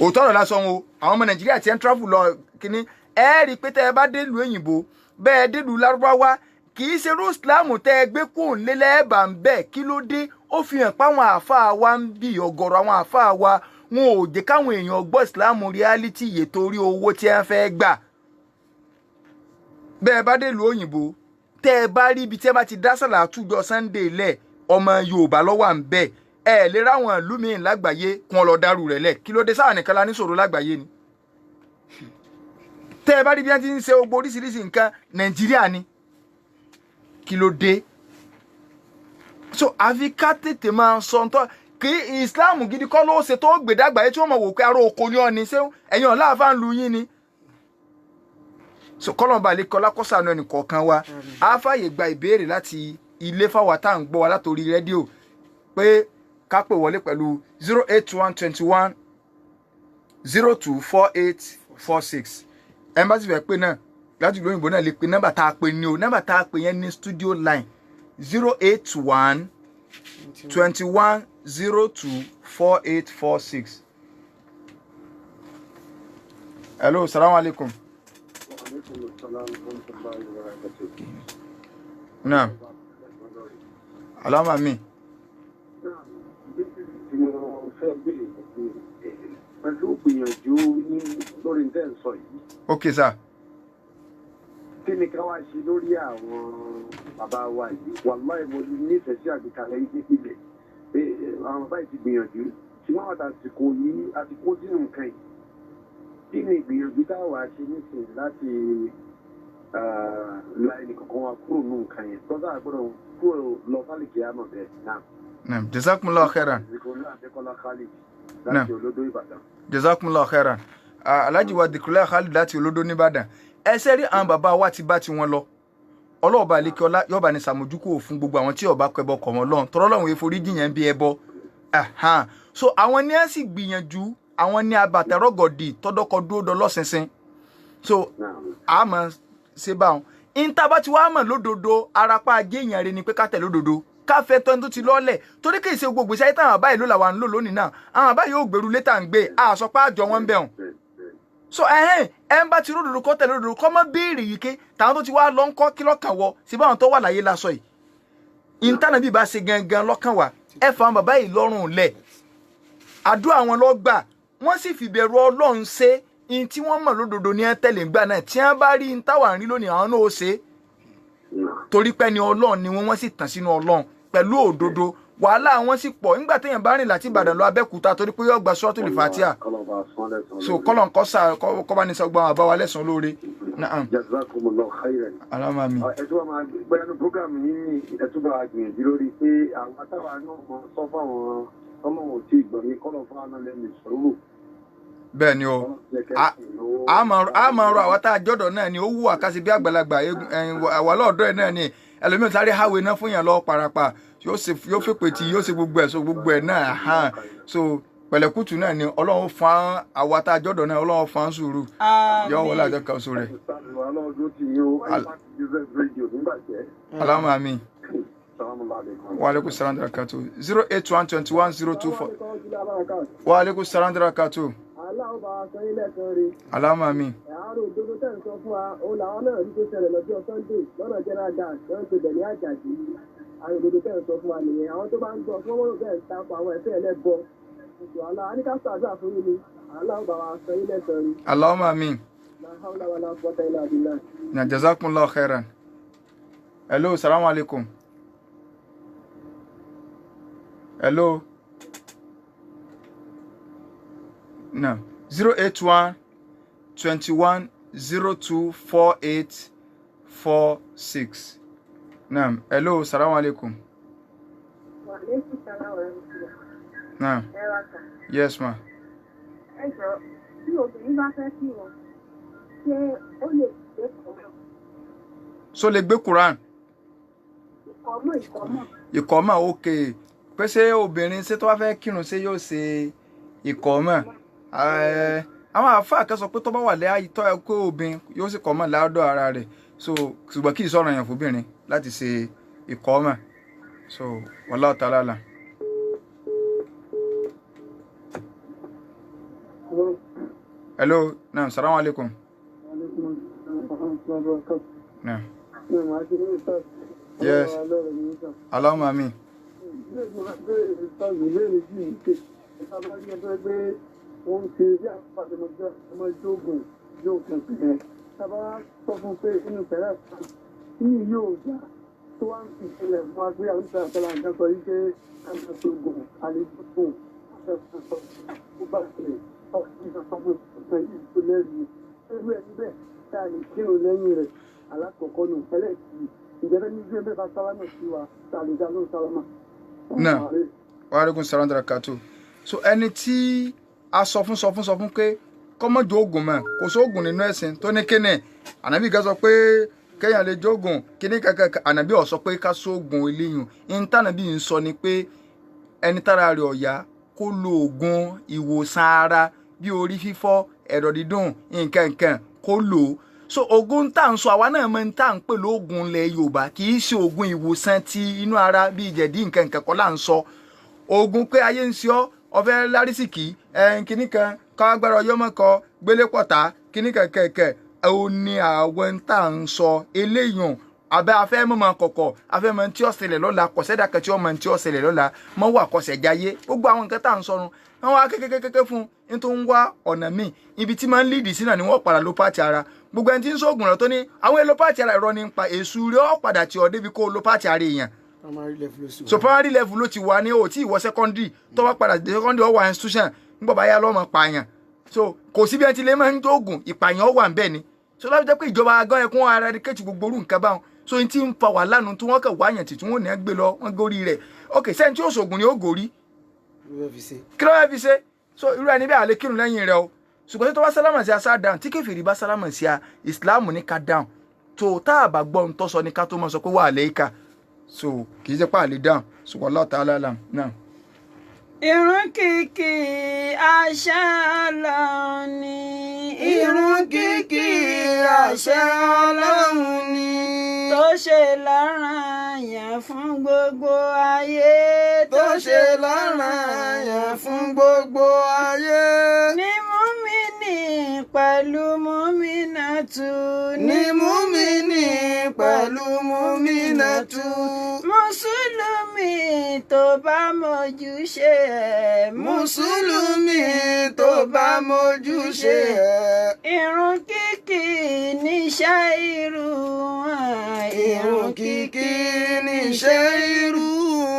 òótọ́ ọ̀rọ̀ lásán o àwọn ọmọ Nàìjíríà ti ń travel lọ kínní ẹ rí i pé tẹ́ ẹ bá délùú òyìnbó bẹ́ẹ̀ délùú Lárúbáwá kì í ṣe irú ìsìláàmù tẹ́ ẹ gbé kó ń lélẹ̀ ẹ̀bà ń bẹ̀ kí ló dé ó fi hàn pé àwọn àáfàá wa ń bì ọ̀gọ̀rọ̀ àwọn àáfàá wa wọn ò jẹ́ káwọn èèyàn gbọ́ ìsìláàmù reality yè torí owó tí wọ́n fẹ́ gbà. bẹ́ẹ̀ bá dé ìlú òyìnbó tẹ́ ẹ bá rí ibi tí ẹ bá ti dá sàlátù jọ Sunday lẹ̀ ọmọ Yorùbá lọ́wọ́ à ń bẹ̀ ẹ lè ráwọn ìlú míì lágbàáyé kí wọ́n lọ dárú rẹ̀ lẹ̀ kí ló dé sáà nìkan la ní ṣòro lágbàáyé ni. tẹ́ ẹ bá rí bí wọ́n ti ń ṣe gbogbo oríṣiríṣi nǹkan Nàìjíríà ni kí ló dé. so àfi ká tètè máa sọ ntọ́ kí Islam gidi kọ́ ló ṣe tó gbèdàgbàyé tí wọ́n mọ̀ wò pé aró oko ni ọ́ ni ṣé ẹ̀yin ọ̀la àfa ń lu yín ni. so kọ́lọ́n balẹ̀ kọ́lá kọ́sàánú ẹnì kọ̀ọ̀kan wa á fàyè gba ìbéèrè láti ilé fáwa tá à ń gbọ́ wa látòrí rédíò pé ká pè wọlé pẹ̀lú 08121 024846 ẹ̀ ń bá sì fẹ́ pé náà láti ìlú òyìnbó náà lè pe nọ́mbà tá a pè ní o nọ́mbà tá a pè yẹn ní studio line 081 21 02 4846. hello salaam alaikum. naam alama mi. pẹ̀lú gbìyànjú ní lórí ǹdẹ́ ń sọ yìí. ok sir. kí ni ká wá ṣe lórí àwọn bàbá wa yìí wàláhì mo nífẹ̀ẹ́ sí àgbékalẹ̀ yìí nípìnlẹ̀ pé àwọn bàbá yìí ti gbìyànjú ṣùgbọ́n àwọn àsìkò yìí àti kó sínú nǹkan yìí kí ni ìgbìyànjú táwa ṣe nísìnyí láti la ẹnì kankan wa kúrò nínú nǹkan yẹn tọ́jú àgbọ̀dọ̀ kúrò lọ sálìkì àmọ̀ bẹ́ẹ̀ náà. naam jazakumullahu khairan. láti Olódó Ìbàdàn. jazakumullahu khairan. Alhaji wa Dhikrullah Khalid láti Olódó nìbàdàn ẹsẹ rí àwọn bàbá wa ti bá ti wọn lọ ọlọ́ọ̀bá alekiola yọba ní sàmójúkò fún gbogbo àwọn tí ọba kẹbọ kọ̀ wọ́n lọ́n tọ́rọ́ lọ́wọ́ eforíjì yẹn bí ẹbọ so àwọn ní ẹ sì gbìyànjú àwọn ní abàtẹ́rọ̀gọ̀dì tọ́dọ́kọ dúró lọ́sẹ̀sẹ̀ so àmọ́ ṣe bá wọn ìntàbá tí wàá mọ̀ lódodo arapa ajé èèyàn rẹ ni pé ká tẹ̀ lódodo káfẹ́ tọ́ tó ti lọ́lẹ̀ torí kì í ṣe gbogbo ìṣẹ́ táwọn àbáyé ló làwọn lò lónìí náà àwọn àbáyé yóò gbèrú létà ń gbé àsọpá àjọ wọn ń bẹ̀ wọn so ẹ ń bá ti ródòdó kọ́ tẹ̀lé ródòdó kọ́ mọ́ béèrè yìí ké tàwọn tó ti wá lọ ń kọ́ kí lọ́kàn wọ sí báwọn tó wà láyé lásọ yìí ìntànà bí bá ṣe gangan lọ́kàn wà ẹ fa àwọn bàbá yìí lọ́rùn lẹ̀ àdúrà wọn lọ gbà wọ́n sì fìbẹ̀rù Ọlọ́run ṣe in tí wọ́n mọ̀ lódodo ní ẹ tẹ̀lé ńgbà náà tí wọ́n bá rí in táwa ń rí lónìí àwọn náà ó ṣe torí pé ni Ọlọ́run ni wọ́n sì tàn sínú Ọlọ́run pẹ̀lú òdodo wàhálà wọn sì pọ̀ nígbà téèyàn bá rìn láti Ìbàdàn lọ Abẹ́òkúta torí pé yóò gba Suratul Fatiha so kọ́lọ̀ nǹkan sá kọ́ bá ní sọ gbọ́n àbáwá lẹ́sàn-án lóore. Jazakumullahu khairan. alama mi. ẹtú wa máa gbẹ́yà ní programme yìí ní ẹtú bá gbìyànjú lórí pé àwọn atáwa náà mọ sọ fáwọn ọmọ wọn tí ìgbọ̀n ní kọ́lọ̀ fún àwọn lẹ́nu ìṣòro. bẹ́ẹ̀ ni o a máa rọ àwọn tá a jọ́dọ̀ náà ni ó wù àkàsí bí àgbàlagbà àwa lọ́ọ̀dọ́ ẹ̀ náà ni ẹlòmíràn sáré háwé náà fún yàn lọ parapa yóò fèpè tí yóò ṣe gbogbo ẹ̀ náà so pẹ̀lẹ́kùtù náà ni Ọlọ́run fún àwa tá a jọ́dọ̀ náà Ọlọ́run fún sùúrù yọ wọlé àjọ kan sóò rẹ̀. Allahumma amin. Wa alaikum salam wa barakatuh 08121 024 wa alaikum salam wa barakatuh. Allahumma amin. àárò òdodo tẹ̀ ń sọ fún wa òun làwọn náà rí tó ṣẹlẹ̀ lọ́jọ́ Sunday lọ́nà general gas lọ́nà tó bẹ̀rẹ̀ àjàjì àárò òdodo tẹ̀ ń sọ fún wa nìyẹn àwọn tó bá ń gbọ́ fún wọn bẹ́ẹ̀ ta pa àwọn ẹ̀fẹ́ ẹlẹ́bọ oṣù àlá aníkàtà àdúrà fún yín ni aláwọ̀ wa sọ yín lẹ́sàn rí. Allahumma amin. Na jazakumullahu khairan. Hello, salaam alaikum. Hello. No. 081 21 02 48 46. Naam. Hello, salaam alaikum. Wa alaikum salaam wa rahmatullah. Naam. Yes, ma. Ẹ jọ̀ọ́, bí obìnrin bá fẹ́ kí wọn, ṣé ó lè gbé Quran? So lè gbé Quran? Ìkọ́mọ̀. Ìkọ́mọ̀, okay. Pé ṣé obìnrin ṣé tó bá fẹ́ kírun ṣé yóò ṣe ìkọ́mọ̀? Àwọn àfáà kan sọ pé tó bá wà lẹ́yìn tó ẹ kó obìnrin yóò sì kọ́mọ̀ ládọ̀ ara rẹ̀. So ṣùgbọ́n kì í sọ̀rọ̀ yẹn fóbìnrin láti ṣe ìkọ́mọ̀. So wallahu ta'ala alam. Hello, naam, salaam alaikum. Naam. Yes. Allahumma amin. Wọ́n ṣe bí àpàdé ọmọ ìjókòó yóò kàn sí ẹ̀. Tábà sọ fún pé inú pẹ̀lẹ́ tí yóò já tó wá ń fi ìṣẹ̀lẹ̀ fún wa pé àwọn ìṣẹ̀lẹ̀ àtọ́lá nǹkan sọ yìí pé àwọn ìṣògùn àlejò àfẹ́fẹ́ ó bá ṣẹlẹ̀ ọ̀sìn ìṣàkóso ìṣẹ̀lẹ̀ yìí tó lẹ́rìí. Irú ẹ̀ níbẹ̀ tá a lè kírun lẹ́yìn rẹ̀ alákọ̀ọ́kọ́ nù ẹlẹ́ẹ̀kì ìjẹ́bẹ́ ní bí ẹgbẹ́ bá sálámà sí wa tá a lè dá lóhùn sálámà. Náà wa alaikum salaam wa barakatuh. So ẹni tí a sọ fún pé kọ́mọ́jọ oògùn mọ́ kò sóògùn nínú ẹ̀sìn tó ní kíni ànábì kan sọ pé kéèyàn lè jóògùn kíní kankan ànábì ó sọ pé ká sóògùn eléyìn ìntànàbí ń sọ ni pé ẹni tára rẹ̀ ọ̀yá kó lo oògùn ìwòsàn ara bí orí fífọ́ ẹ̀dọ̀ dídùn nǹkan kó lò ó. So oògùn tá à ń sọ àwa náà mọ̀ tá à ń pè lóògùn ilẹ̀ Yorùbá kì í ṣe oògùn ìwòsàn ti inú ara bíi jẹ̀dí nǹkan kọ́ là ń sọ oògùn pé ayé ń ṣe ọ́ ọ̀fẹ́ lárísìkì kíní kan káwágbára ọyọ́mọ́kọ gbélé pọ̀tà kíní kẹ̀kẹ́ ó ní àwọn tá à ń sọ eléyàn abẹ́ afẹ́ mọ́mọ́ kọ̀kọ̀ afẹ́ mọ́ tí ó ṣẹlẹ̀ lọ́la kọ̀sẹ́dà kan tí ó mọ́ tí ó ṣẹlẹ̀ lọ́la mọ́ wà kọsẹ̀ jáyé gbogbo àwọn nǹkan tá à ń sọrun wọ́n wá kékékéké fún ní tó ń wá ọ̀nà míì ibi tí máa ń líìdì sí náà ni wọ́n padà ló pàtì ara gbogbo ẹni tí ń sóògùn rẹ̀ tó ní àwọn èlò pàtì ara ìrọ́ ní pa èṣù rẹ̀ ó padà tí ọ débi kó lo pàtì ara èèyàn so primary level ló ti wà ní o tí ìwọ secondary tó wá padà dé secondary ó wà institution nígbà bá yá lọ́mọ pààyàn so kò sí bí ẹni tí lè máa ń dóògùn ìpààyàn ó wà ń bẹ́ẹ̀ ni so láti jẹ́ pé ìjọba agán ẹkún ara rẹ̀ kéètì gbogbo orú nǹkan báwọn so n tí ń fa wàhálà nu tí wọ́n kàn wáyàn tí wọ́n ní ẹ gbé lọ wọ́n górí rẹ̀ ok sẹ́ni tí ó ṣògùn ni ó gòrí kí ló fẹ́ fi ṣe so irú ẹni bí àlè kírun lẹ́yìn rẹ̀ o ṣùgbọ́n tó bá sálámà sí asá dáhùn tí kèfèrí bá sálámà sí a ìsìláàmù ní ká dáhùn tó tá a bá gbọ́ ń tọ́sọ ní ká tó mọ̀ sọ pé wà á lẹ́yìn ká so kì í ṣe pé àlè dáhùn ṣùgbọ́n Allah ta'ala alam náà. Ìrun kíkí àṣẹ Ọlọ́run ni. Ìrun kíkí àṣẹ Ọlọ́run ni. Tó ṣe lọ́ranyàn fún gbogbo ayé. Tó ṣe lọ́ranyàn fún gbogbo ayé. Ní mùmínì pẹ̀lú mùmínàtù. Ní mùmínì pẹ̀lú mùmínàtù. Mùsùlùmí tó bá mójúṣe ẹ̀. Mùsùlùmí tó bá mójúṣe ẹ̀. Ìrun kíkí níṣẹ́ irú wọn. Ìrun kíkí níṣẹ́ irú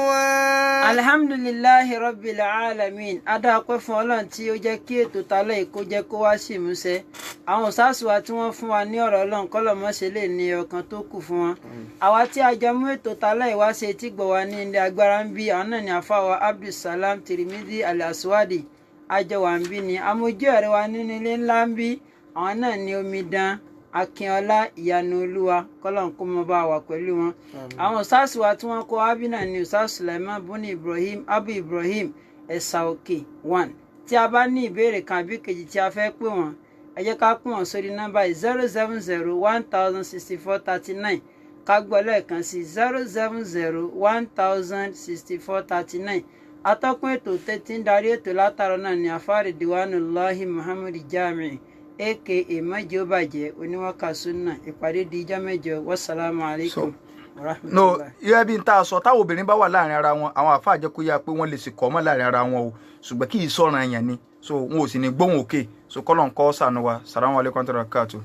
wọn. Alhamdulillahi rabbil alamin. Adáàpẹ́ fún Ọlọ́run tí ó jẹ́ kí ètò tálẹ̀ ìkó jẹ́ kó wá sí ìmúṣẹ. Àwọn òṣàṣù wa tí wọ́n fún wa ní ọ̀rọ̀ Ọlọ́run kọ́lọ̀ mọ́ṣẹ́ lè ní ọkàn tó kù fún wọn. Àwa tí a jọ mú ètò tálẹ̀ ìwá ṣe tí gbọ̀ wá ní ilé agbára ń bí àwọn náà ní àfáwà Abdulsalam Tirimidi Al-Aswadi àjọ wà ń bí ni amójú ẹ̀rẹ́ wa nínú ilé ńlá ń bí àwọn náà ní Omidan Akínọlá Ìyanu Olúwa kọ́lọ̀ kó mọ bá wà pẹ̀lú wọn. Àwọn òṣàṣù wa tí wọ́n kó ábí náà ní Ustaz Sulaiman Buni Ibrahim Abu Ibrahim Ẹ̀sà Òkè 1. Tí a bá ní ìbéèrè kan àbí kejì tí a fẹ́ pè wọ́n ẹ jẹ́ ká pè wọ́n sórí nọ́mbà 070-1064-39 ká gbọ́ lẹ́ẹ̀kan sí 070-1064-39. Atọ́kùn ètò tẹ́tí ń darí ètò látàrọ náà ní Afárí Diwanullahi Muhammad Jami aka mọ́jì ó bàjẹ́ oníwọ́ka súnà ìpàdé di ijọ́ mẹ́jọ wassalamu alaikum no ìyá bí n ta sọ táwọn obìnrin bá wà láàrin ara wọn àwọn àfáà jẹ́ kó yá pé wọ́n lè sì kọ́ mọ́ láàrin ara wọn o ṣùgbọ́n kì í sọ̀ràn èèyàn ni so wọn ò sì ní gbóhùn òkè so kọ́lọ̀ ń kọ́ sànù wa salamu alaikum wa rahmatullahi wa barakatuh.